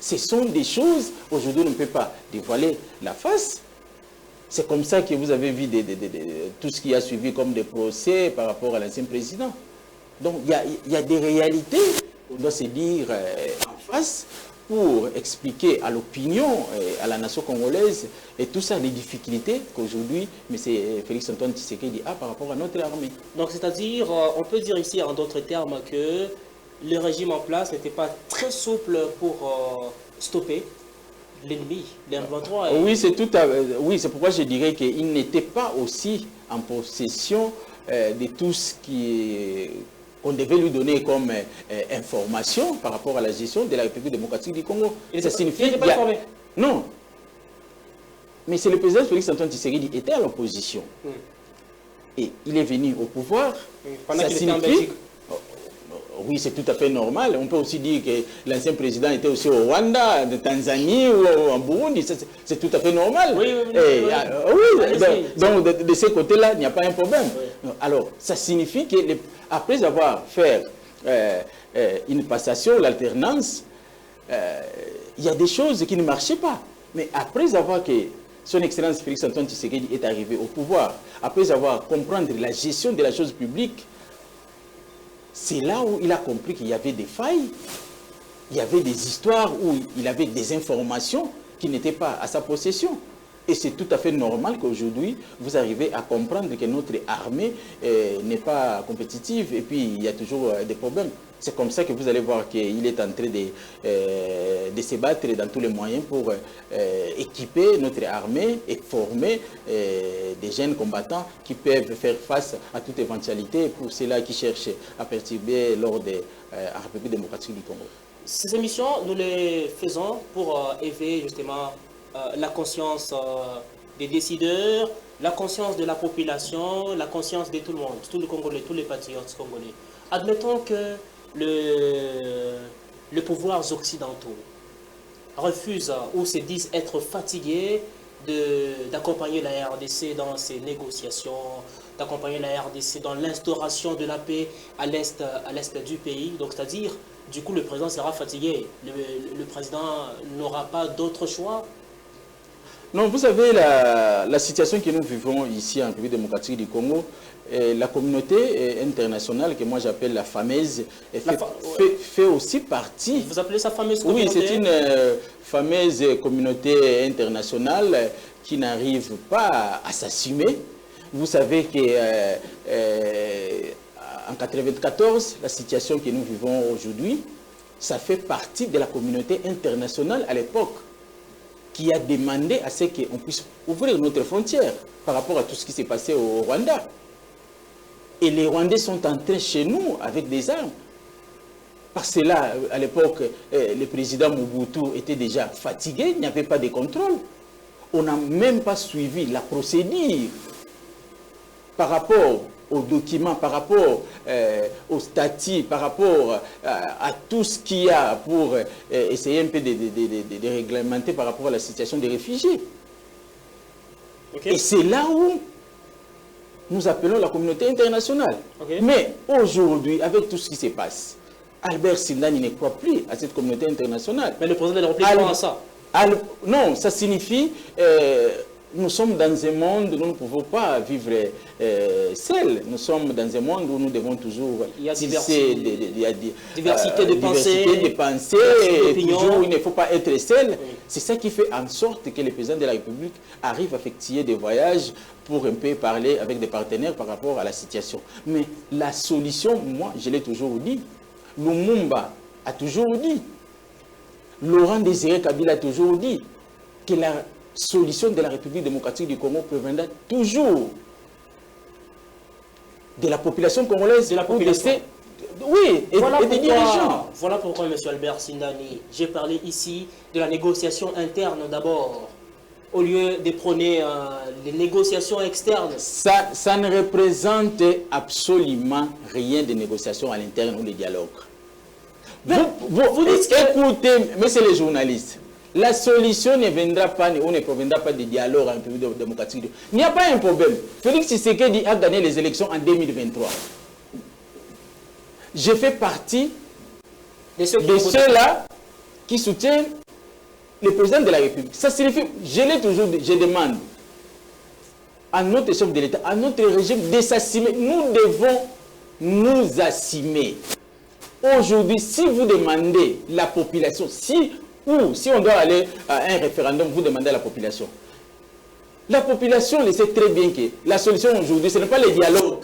ce sont des choses, aujourd'hui, on ne peut pas dévoiler la face. C'est comme ça que vous avez vu tout ce qui a suivi comme des procès par rapport à l'ancien président. Donc, il y a des réalités, on doit se dire en face, pour expliquer à l'opinion, à la nation congolaise, et tout ça, les difficultés qu'aujourd'hui, M. Félix Antoine Tshisekedi a par rapport à notre armée. Donc, c'est-à-dire, on peut dire ici, en d'autres termes, que le régime en place n'était pas très souple pour stopper l'ennemi, les M23. Oui, c'est pourquoi je dirais qu'il n'était pas aussi en possession de tout ce qu'on devait lui donner comme information par rapport à la gestion de la République démocratique du Congo. Ça signifie qu'il n'était pas informé. Non. Mais c'est le président Félix Antoine Tshisekedi qui était à l'opposition. Et il est venu au pouvoir. Pendant qu'il était en Belgique. Oui, c'est tout à fait normal. On peut aussi dire que l'ancien président était aussi au Rwanda, de Tanzanie ou en Burundi. C'est tout à fait normal. Oui, donc de ce côté-là, il n'y a pas un problème. Oui. Alors, ça signifie qu'après avoir fait une passation, l'alternance, il y a des choses qui ne marchaient pas. Mais après avoir que son Excellence Félix Antoine Tshisekedi est arrivé au pouvoir, après avoir compris la gestion de la chose publique, c'est là où il a compris qu'il y avait des failles, il y avait des histoires où il avait des informations qui n'étaient pas à sa possession. Et c'est tout à fait normal qu'aujourd'hui, vous arrivez à comprendre que notre armée n'est pas compétitive et puis il y a toujours des problèmes. C'est comme ça que vous allez voir qu'il est en train de se battre dans tous les moyens pour équiper notre armée et former des jeunes combattants qui peuvent faire face à toute éventualité pour ceux-là qui cherchent à perturber l'ordre de la République démocratique du Congo. Ces émissions, nous les faisons pour éveiller justement la conscience des décideurs, la conscience de la population, la conscience de tout le monde, tous les Congolais, tous les patriotes congolais. Admettons que les pouvoirs occidentaux refusent ou se disent être fatigués d'accompagner la RDC dans ses négociations, d'accompagner la RDC dans l'instauration de la paix à l'est du pays. Donc, c'est-à-dire, du coup, le président sera fatigué. Le président n'aura pas d'autre choix. Non, vous savez, la situation que nous vivons ici en République démocratique du Congo, la communauté internationale, que moi j'appelle la fameuse, fait aussi partie. Vous appelez ça fameuse communauté? Oui, c'est une fameuse communauté internationale qui n'arrive pas à s'assumer. Vous savez qu'en 1994, la situation que nous vivons aujourd'hui, ça fait partie de la communauté internationale à l'époque, qui a demandé à ce qu'on puisse ouvrir notre frontière par rapport à tout ce qui s'est passé au Rwanda. Et les Rwandais sont entrés chez nous avec des armes. Parce que là, à l'époque, le président Mobutu était déjà fatigué, il n'y avait pas de contrôle. On n'a même pas suivi la procédure par rapport aux documents, par rapport au statut, par rapport à tout ce qu'il y a pour essayer un peu de réglementer par rapport à la situation des réfugiés. Okay. Et c'est là où nous appelons la communauté internationale. Okay. Mais aujourd'hui, avec tout ce qui se passe, Albert Sindani ne croit plus à cette communauté internationale. Mais le président de la République croit à ça. Non, ça signifie nous sommes dans un monde où nous ne pouvons pas vivre seuls. Nous sommes dans un monde où nous devons toujours diversité de pensée, toujours il ne faut pas être seul. Oui. C'est ça qui fait en sorte que le président de la République arrive à effectuer des voyages pour un peu parler avec des partenaires par rapport à la situation. Mais la solution, moi, je l'ai toujours dit, Lumumba a toujours dit, Laurent Désiré Kabila a toujours dit que la solution de la République démocratique du Congo proviendra toujours de la population congolaise, de la population. Oui, et des dirigeants. Voilà pourquoi, M. Albert Sindani, j'ai parlé ici de la négociation interne d'abord, au lieu de prôner les négociations externes. Ça ne représente absolument rien de négociation à l'interne ou de dialogue. Vous dites écoutez, messieurs les journalistes, la solution ne viendra pas ou ne proviendra pas de dialogue en République démocratique. Il n'y a pas un problème. Félix Tshisekedi a gagné les élections en 2023. Je fais partie de ceux-là qui soutiennent le président de la République. Ça signifie, je demande à notre chef de l'État, à notre régime de s'assumer. Nous devons nous assumer. Aujourd'hui, si vous demandez la population, si on doit aller à un référendum, vous demandez à la population. La population le sait très bien que la solution aujourd'hui, ce n'est pas le dialogue.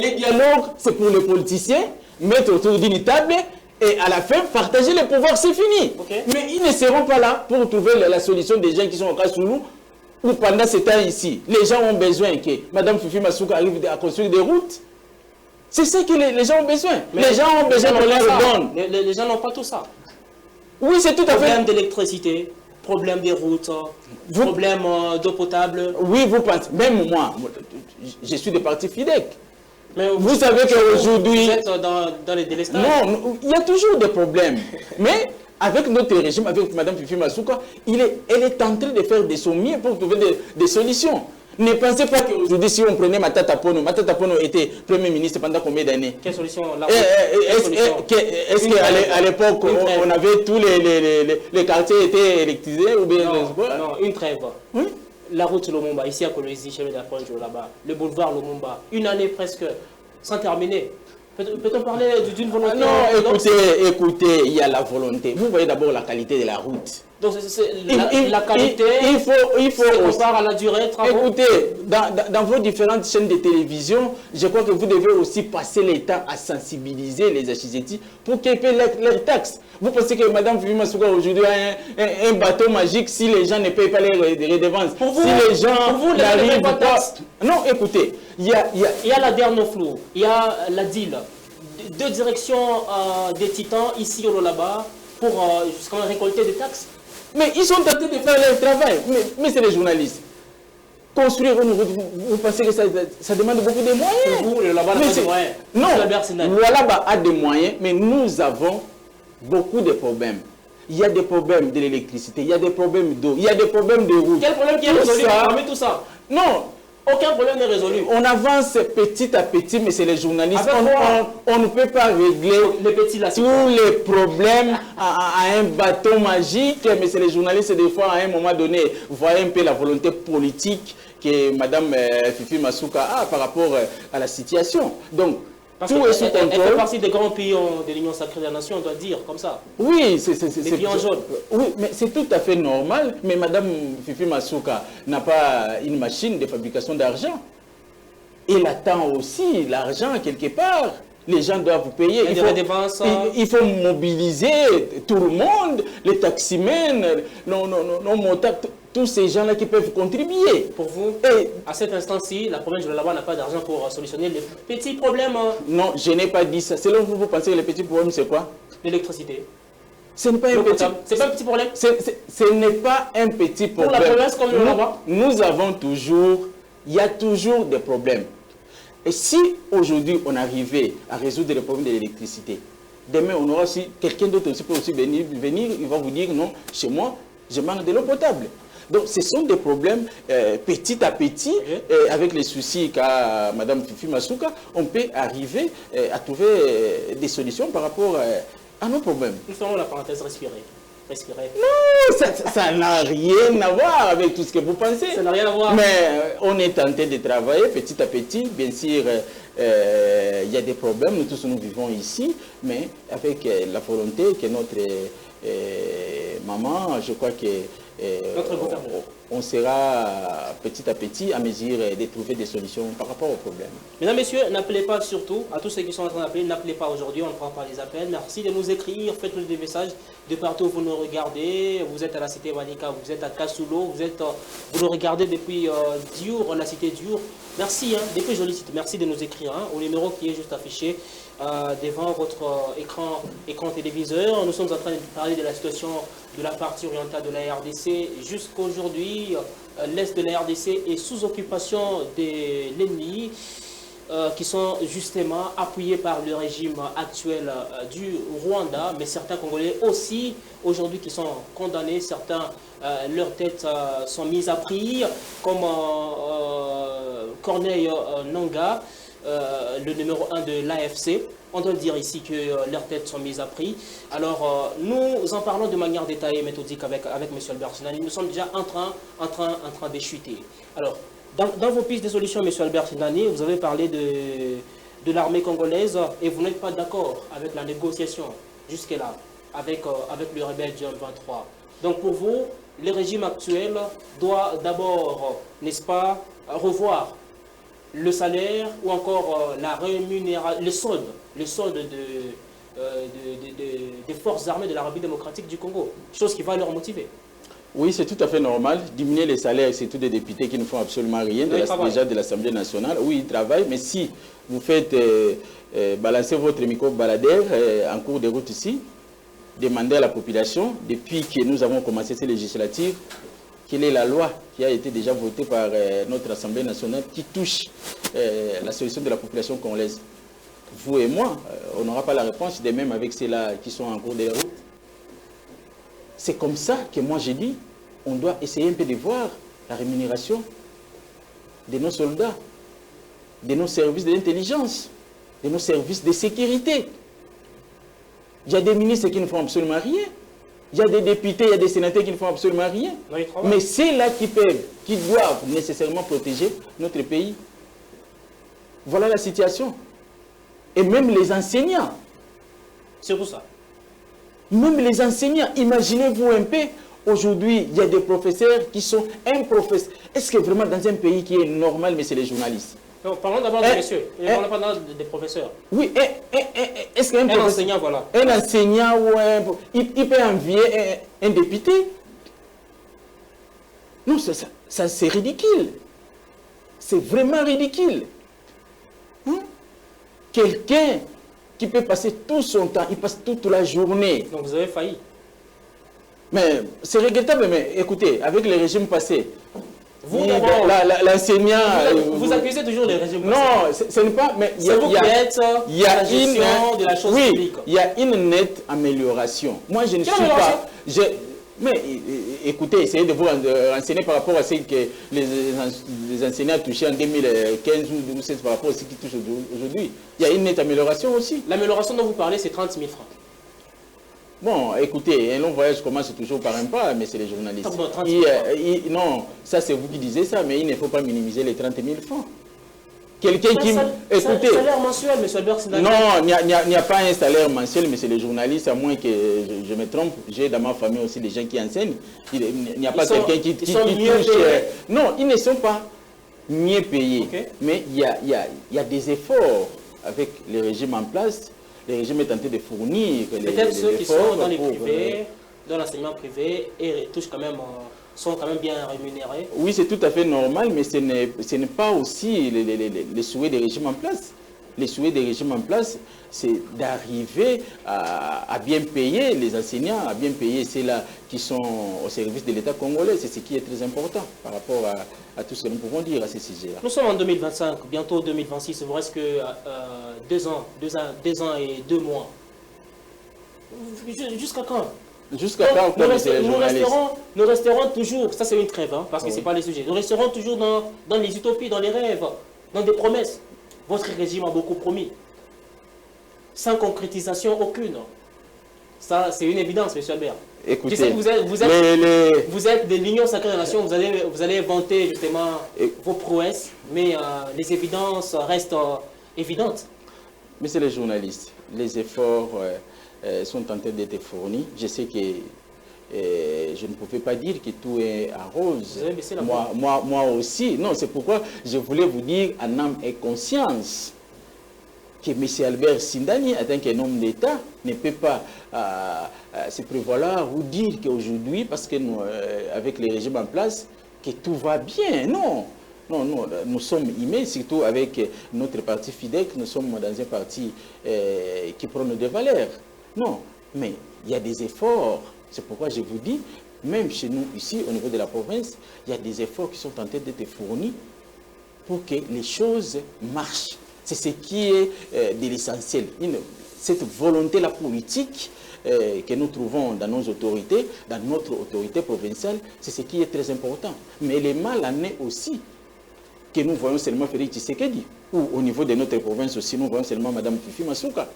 Les dialogues, c'est pour les politiciens, mettre autour d'une table et à la fin, partager le pouvoir, c'est fini. Okay. Mais ils ne seront pas là pour trouver la solution des gens qui sont au cas sous nous ou pendant ce temps ici. Les gens ont besoin que Mme Fifi Masuka arrive à construire des routes. C'est ça que les gens ont besoin. Mais les gens ont besoin qu'on leur donne. Les gens n'ont pas tout ça. Oui, c'est tout à fait. Problème d'électricité, problème des routes, problème d'eau potable. Oui, vous pensez. Même moi, je suis de parti FIDEC. Mais vous savez qu'aujourd'hui... Vous êtes dans les délestages. Non, il y a toujours des problèmes. Mais avec notre régime, avec Mme Fifi Masuka, elle est en train de faire de son mieux pour trouver des solutions. Ne pensez pas qu'aujourd'hui, si on prenait Matata Pono était Premier ministre pendant combien d'années? Quelle solution? Est-ce qu'à l'époque, on avait tous les quartiers étaient électrisés ou bien non, une trêve. Oui? La route Lumumba, ici à Kolwezi, chez le là-bas, le boulevard Lumumba, une année presque sans terminer. Peut-on parler d'une volonté? Non, écoutez, il y a la volonté. Vous voyez d'abord la qualité de la route. Donc la qualité, il faut compare à la durée de travaux. Écoutez, dans vos différentes chaînes de télévision, je crois que vous devez aussi passer le temps à sensibiliser les Ashizetis pour qu'ils paient leurs taxes. Vous pensez que Mme Fifi Masuka aujourd'hui a un bateau magique si les gens ne payent pas les redevances? Si les gens n'arrivent pas... Non, écoutez, il y a la dernière flou, il y a la deal. Deux directions des titans, ici ou là-bas, pour jusqu'à récolter des taxes. Mais ils sont tentés de faire leur travail. Mais c'est les journalistes. Construire une route, vous pensez que ça demande beaucoup de moyens? Vous, le là-bas n'a pas de moyens. Non, le là-bas a des moyens, mais nous avons beaucoup de problèmes. Il y a des problèmes de l'électricité, il y a des problèmes d'eau, il y a des problèmes de route. Quel problème qui est résolu parmi tout ça? Non. Aucun problème n'est résolu. On avance petit à petit, mais c'est les journalistes. On ne peut pas régler tous les problèmes à un bâton magique, mais c'est les journalistes, des fois, à un moment donné, voyez un peu la volonté politique que Mme Fifi Masuka a par rapport à la situation. Donc, tout est sous contrôle. Elle fait partie des grands pays de l'Union sacrée des nations, on doit dire, comme ça. Oui, c'est pays en jaune. Oui, mais c'est tout à fait normal. Mais Mme Fifi Masuka n'a pas une machine de fabrication d'argent. Elle attend aussi l'argent quelque part. Les gens doivent vous payer. Il faut mobiliser tout le monde, les taximens, nos motards, tous ces gens-là qui peuvent contribuer. Pour vous, à cet instant-ci, la province de là-bas n'a pas d'argent pour solutionner les petits problèmes. Non, je n'ai pas dit ça. Selon vous, vous pensez que les petits problèmes, c'est quoi? L'électricité. Ce n'est pas un petit... C'est pas un petit problème. Ce n'est pas un petit problème. Pour la province comme là-bas, nous avons toujours... Il y a toujours des problèmes. Et si aujourd'hui on arrivait à résoudre le problème de l'électricité, demain on aura aussi quelqu'un d'autre aussi peut aussi venir, il va vous dire non, chez moi, je manque de l'eau potable. Donc ce sont des problèmes petit à petit, avec les soucis qu'a Mme Fifi Masuka, on peut arriver à trouver des solutions par rapport à nos problèmes. Nous ferons la parenthèse respirer. Respirer. Non, ça n'a rien à voir avec tout ce que vous pensez. Ça n'a rien à voir. Mais on est tenté de travailler petit à petit. Bien sûr, il y a des problèmes, nous tous nous vivons ici, mais avec la volonté que notre maman, je crois que on sera petit à petit à mesure de trouver des solutions par rapport aux problèmes. Mesdames, Messieurs, n'appelez pas surtout, à tous ceux qui sont en train d'appeler, n'appelez pas aujourd'hui, on ne prend pas les appels. Merci de nous écrire, faites-nous des messages de partout où vous nous regardez. Vous êtes à la cité Wanika, vous êtes à Kasulo, vous nous regardez depuis Diour, la cité Diour. Merci, depuis jolie cité, merci de nous écrire au numéro qui est juste affiché devant votre écran téléviseur. Nous sommes en train de parler de la situation de la partie orientale de la RDC. Jusqu'aujourd'hui, l'est de la RDC est sous occupation de l'ennemi qui sont justement appuyés par le régime actuel du Rwanda, mais certains Congolais aussi aujourd'hui qui sont condamnés, certains leurs têtes sont mises à prix, comme Corneille Nangaa, le numéro 1 de l'AFC. On doit dire ici que leurs têtes sont mises à prix. Alors, nous en parlons de manière détaillée et méthodique avec M. Albert Sinani. Nous sommes déjà en train de chuter. Alors, dans vos pistes de solutions, M. Albert Sinani, vous avez parlé de l'armée congolaise et vous n'êtes pas d'accord avec la négociation jusque-là, avec le rebelle John 23. Donc, pour vous, le régime actuel doit d'abord, n'est-ce pas, revoir le salaire ou encore la rémunération, le solde des forces armées de la République démocratique du Congo, chose qui va leur motiver. Oui, c'est tout à fait normal. Diminuer les salaires, c'est tous des députés qui ne font absolument rien, déjà de l'Assemblée nationale. Oui, ils travaillent, mais si vous faites balancer votre micro-baladeur en cours de route ici, demandez à la population, depuis que nous avons commencé ces législatives, quelle est la loi qui a été déjà votée par notre Assemblée nationale qui touche la solution de la population congolaise. Vous et moi, on n'aura pas la réponse, de même avec ceux-là qui sont en cours de route. C'est comme ça que moi j'ai dit, on doit essayer un peu de voir la rémunération de nos soldats, de nos services de l'intelligence, de nos services de sécurité. Il y a des ministres qui ne font absolument rien. Il y a des députés, il y a des sénateurs qui ne font absolument rien. Mais c'est là qui peuvent, qui doivent nécessairement protéger notre pays. Voilà la situation. Et même les enseignants. C'est pour ça. Même les enseignants. Imaginez-vous un peu, aujourd'hui, il y a des professeurs qui sont un professeur. Est-ce que vraiment dans un pays qui est normal, mais c'est les journalistes? Non, parlons d'abord des messieurs, parlons pas des professeurs. Oui, est-ce qu'un enseignant, voilà. Un enseignant ou il peut envier un député? Non, ça c'est ridicule. C'est vraiment ridicule. Quelqu'un qui peut passer tout son temps, il passe toute la journée. Donc vous avez failli. Mais c'est regrettable, mais écoutez, avec le régime passé, l'enseignant... Vous accusez toujours les régimes passés. Non, ce n'est pas... C'est vous qui êtes la gestion de la chose publique. Il y a une nette amélioration. Moi, je ne suis pas... Mais écoutez, essayez de vous renseigner par rapport à ce que les enseignants touchaient en 2015 ou 2016 par rapport à ce qu'ils touchent aujourd'hui. Il y a une nette amélioration aussi. L'amélioration dont vous parlez, c'est 30 000 francs. Bon, écoutez, un long voyage commence toujours par un pas, mais c'est les journalistes. Non, ça c'est vous qui disiez ça, mais il ne faut pas minimiser les 30 000 francs. Quelqu'un qui... Écoutez... salaire mensuel, M. Albert Sinani. Non, il n'y a pas un salaire mensuel, mais c'est les journalistes, à moins que je me trompe. J'ai dans ma famille aussi des gens qui enseignent. Il n'y a pas quelqu'un qui touche... Non, ils ne sont pas mieux payés. Okay. Mais il y a des efforts avec le régime en place. Le régime est tenté de fournir... Peut-être ceux qui sont dans les privés, dans l'enseignement privé, et touchent quand même... sont quand même bien rémunérés. Oui, c'est tout à fait normal, mais ce n'est pas aussi les souhaits des régimes en place. Les souhaits des régimes en place, c'est d'arriver à bien payer les enseignants, à bien payer ceux-là qui sont au service de l'État congolais. C'est ce qui est très important par rapport à tout ce que nous pouvons dire à ce sujet-là. Nous sommes en 2025, bientôt 2026, il vous reste que 2 ans, 2 ans et 2 mois. Jusqu'à quand? Jusqu'à quand nous resterons toujours, ça c'est une trêve, hein, parce que ce n'est pas le sujet, nous resterons toujours dans les utopies, dans les rêves, dans des promesses. Votre régime a beaucoup promis, sans concrétisation aucune. Ça, c'est une évidence, M. Albert. Écoutez, je sais que vous êtes de l'Union Sacrée des Nations, vous allez vanter justement vos prouesses, mais les évidences restent évidentes. Messieurs les journalistes, les efforts sont en train d'être fournis. Je sais que je ne pouvais pas dire que tout est en rose. Vous avez baissé la moi aussi. Non, c'est pourquoi je voulais vous dire en âme et conscience que M. Albert Sindani, en tant qu'un homme d'État, ne peut pas se prévaloir ou dire qu'aujourd'hui, parce que nous, avec les régimes en place, que tout va bien. Non. Non, non, nous sommes humains, surtout avec notre parti FIDEC, nous sommes dans un parti qui prône des valeurs. Non, mais il y a des efforts. C'est pourquoi je vous dis, même chez nous, ici, au niveau de la province, il y a des efforts qui sont en train d'être fournis pour que les choses marchent. C'est ce qui est de l'essentiel. Cette volonté-là politique que nous trouvons dans nos autorités, dans notre autorité provinciale, c'est ce qui est très important. Mais les mal en est aussi que nous voyons seulement Félix Tshisekedi, ou au niveau de notre province aussi, nous voyons seulement Mme Fifi Masuka.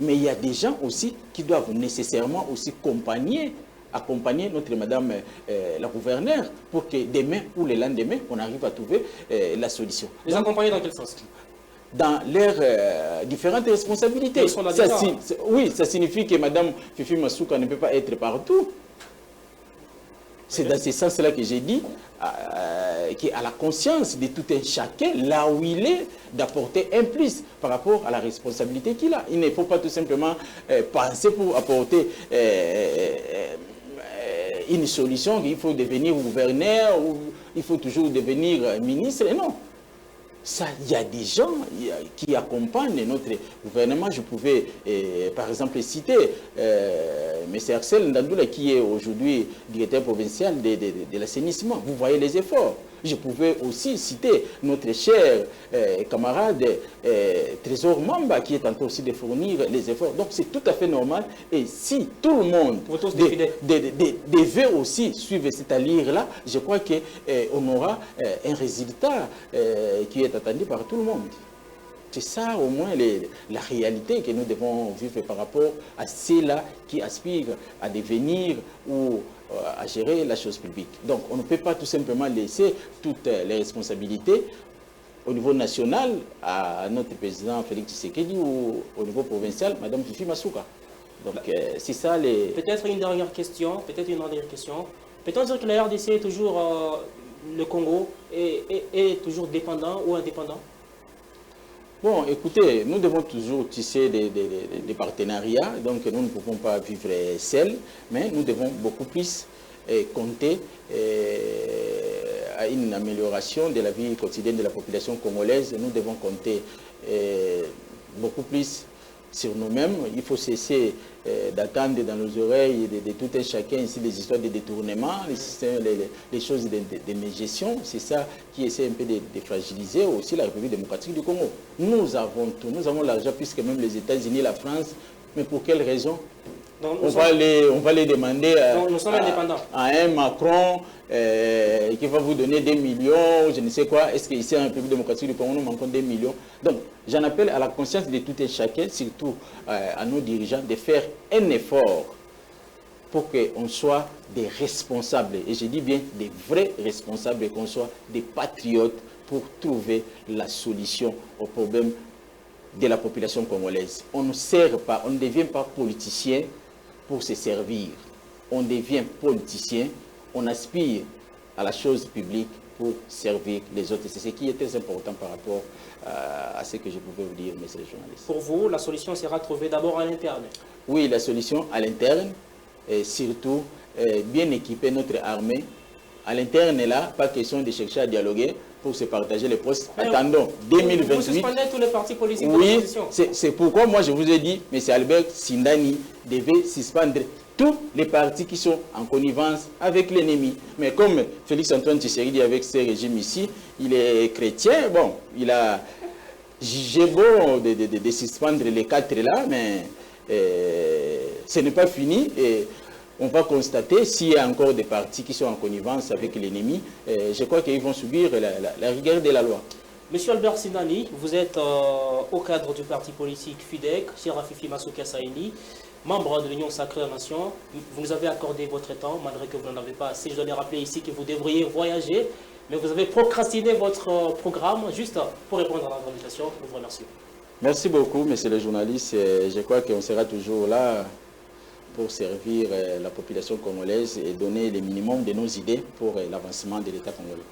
Mais il y a des gens aussi qui doivent nécessairement aussi accompagner notre Madame la gouverneure pour que demain ou le lendemain, on arrive à trouver la solution. Les accompagner dans quel sens? Dans leurs différentes responsabilités. Oui, ça signifie que Mme Fifi Masuka ne peut pas être partout. C'est dans ce sens-là que j'ai dit qu'il a la conscience de tout un chacun, là où il est, d'apporter un plus par rapport à la responsabilité qu'il a. Il ne faut pas tout simplement penser pour apporter une solution qu'il faut devenir gouverneur ou il faut toujours devenir ministre. Non. Ça, il y a des gens qui accompagnent notre gouvernement. Je pouvais, par exemple, citer M. Axel Ndandoula, qui est aujourd'hui directeur provincial de l'assainissement. Vous voyez les efforts. Je pouvais aussi citer notre cher camarade Trésor Mamba, qui est en train aussi de fournir les efforts. Donc, c'est tout à fait normal. Et si tout le monde devait aussi suivre cette allure-là, je crois qu'on aura un résultat qui est attendu par tout le monde. C'est ça au moins la réalité que nous devons vivre par rapport à ceux-là qui aspirent à devenir ou à gérer la chose publique. Donc on ne peut pas tout simplement laisser toutes les responsabilités au niveau national à notre président Félix Tshisekedi ou au niveau provincial, Mme Fifi Masuka. Donc c'est ça les... Peut-être une dernière question, Peut-on dire que la RDC est toujours, le Congo est toujours dépendant ou indépendant? Bon, écoutez, nous devons toujours tisser des partenariats, donc nous ne pouvons pas vivre seuls, mais nous devons beaucoup plus compter à une amélioration de la vie quotidienne de la population congolaise. Nous devons compter beaucoup plus sur nous-mêmes. Il faut cesser d'attendre dans nos oreilles de tout un chacun ici des histoires de détournement, les choses de mégestion. C'est ça qui essaie un peu de fragiliser aussi la République démocratique du Congo. Nous avons tout, nous avons l'argent puisque même les États-Unis, la France, mais pour quelle raison? Donc, on va les demander à un Macron qui va vous donner des millions, je ne sais quoi. Est-ce qu'ici, en République démocratique du Congo, nous manquons des millions? Donc, j'en appelle à la conscience de tout et chacun, surtout à nos dirigeants, de faire un effort pour qu'on soit des responsables. Et je dis bien des vrais responsables, et qu'on soit des patriotes pour trouver la solution aux problèmes de la population congolaise. On ne sert pas, on ne devient pas politicien pour se servir. On devient politicien, on aspire à la chose publique pour servir les autres. C'est ce qui est très important par rapport à ce que je pouvais vous dire, messieurs les journalistes. Pour vous, la solution sera trouvée d'abord à l'interne? Oui, la solution à l'interne, et surtout bien équiper notre armée. À l'interne, là, pas question de chercher à dialoguer. pour se partager les postes. Mais attendons, vous 2028. suspendez tous les partis politiques de Oui, l'opposition. c'est pourquoi moi je vous ai dit, M. Albert Sindani devait suspendre tous les partis qui sont en connivence avec l'ennemi. Mais comme Félix-Antoine Tshisekedi avec ce régime ici, il est chrétien, bon, il a jugé bon de suspendre les 4 là, mais ce n'est pas fini. Et on va constater s'il y a encore des partis qui sont en connivence avec l'ennemi, je crois qu'ils vont subir la rigueur de la loi. Monsieur Albert Sindani, vous êtes au cadre du parti politique FIDEC, cher Afifi Masoukia Saini, membre de l'Union Sacrée Nation. Vous nous avez accordé votre temps, malgré que vous n'en avez pas assez. Je dois les rappeler ici que vous devriez voyager, mais vous avez procrastiné votre programme juste pour répondre à notre invitation. Je vous remercie. Merci beaucoup, monsieur le journaliste. Je crois qu'on sera toujours là pour servir la population congolaise et donner le minimum de nos idées pour l'avancement de l'État congolais.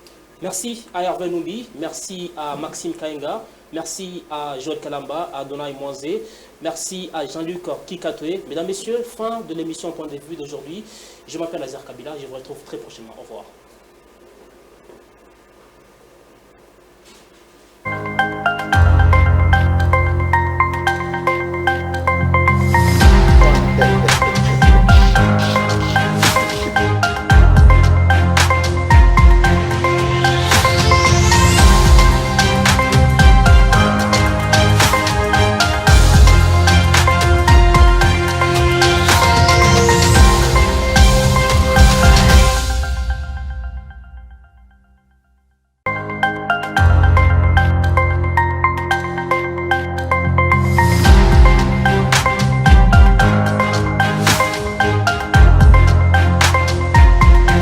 Merci à Hervé Noubi, merci à Maxime Kainga, merci à Joël Kalamba, à Donay Moisé, merci à Jean-Luc Kikatoué. Mesdames, Messieurs, fin de l'émission Point de vue d'aujourd'hui. Je m'appelle Azar Kabila, je vous retrouve très prochainement. Au revoir.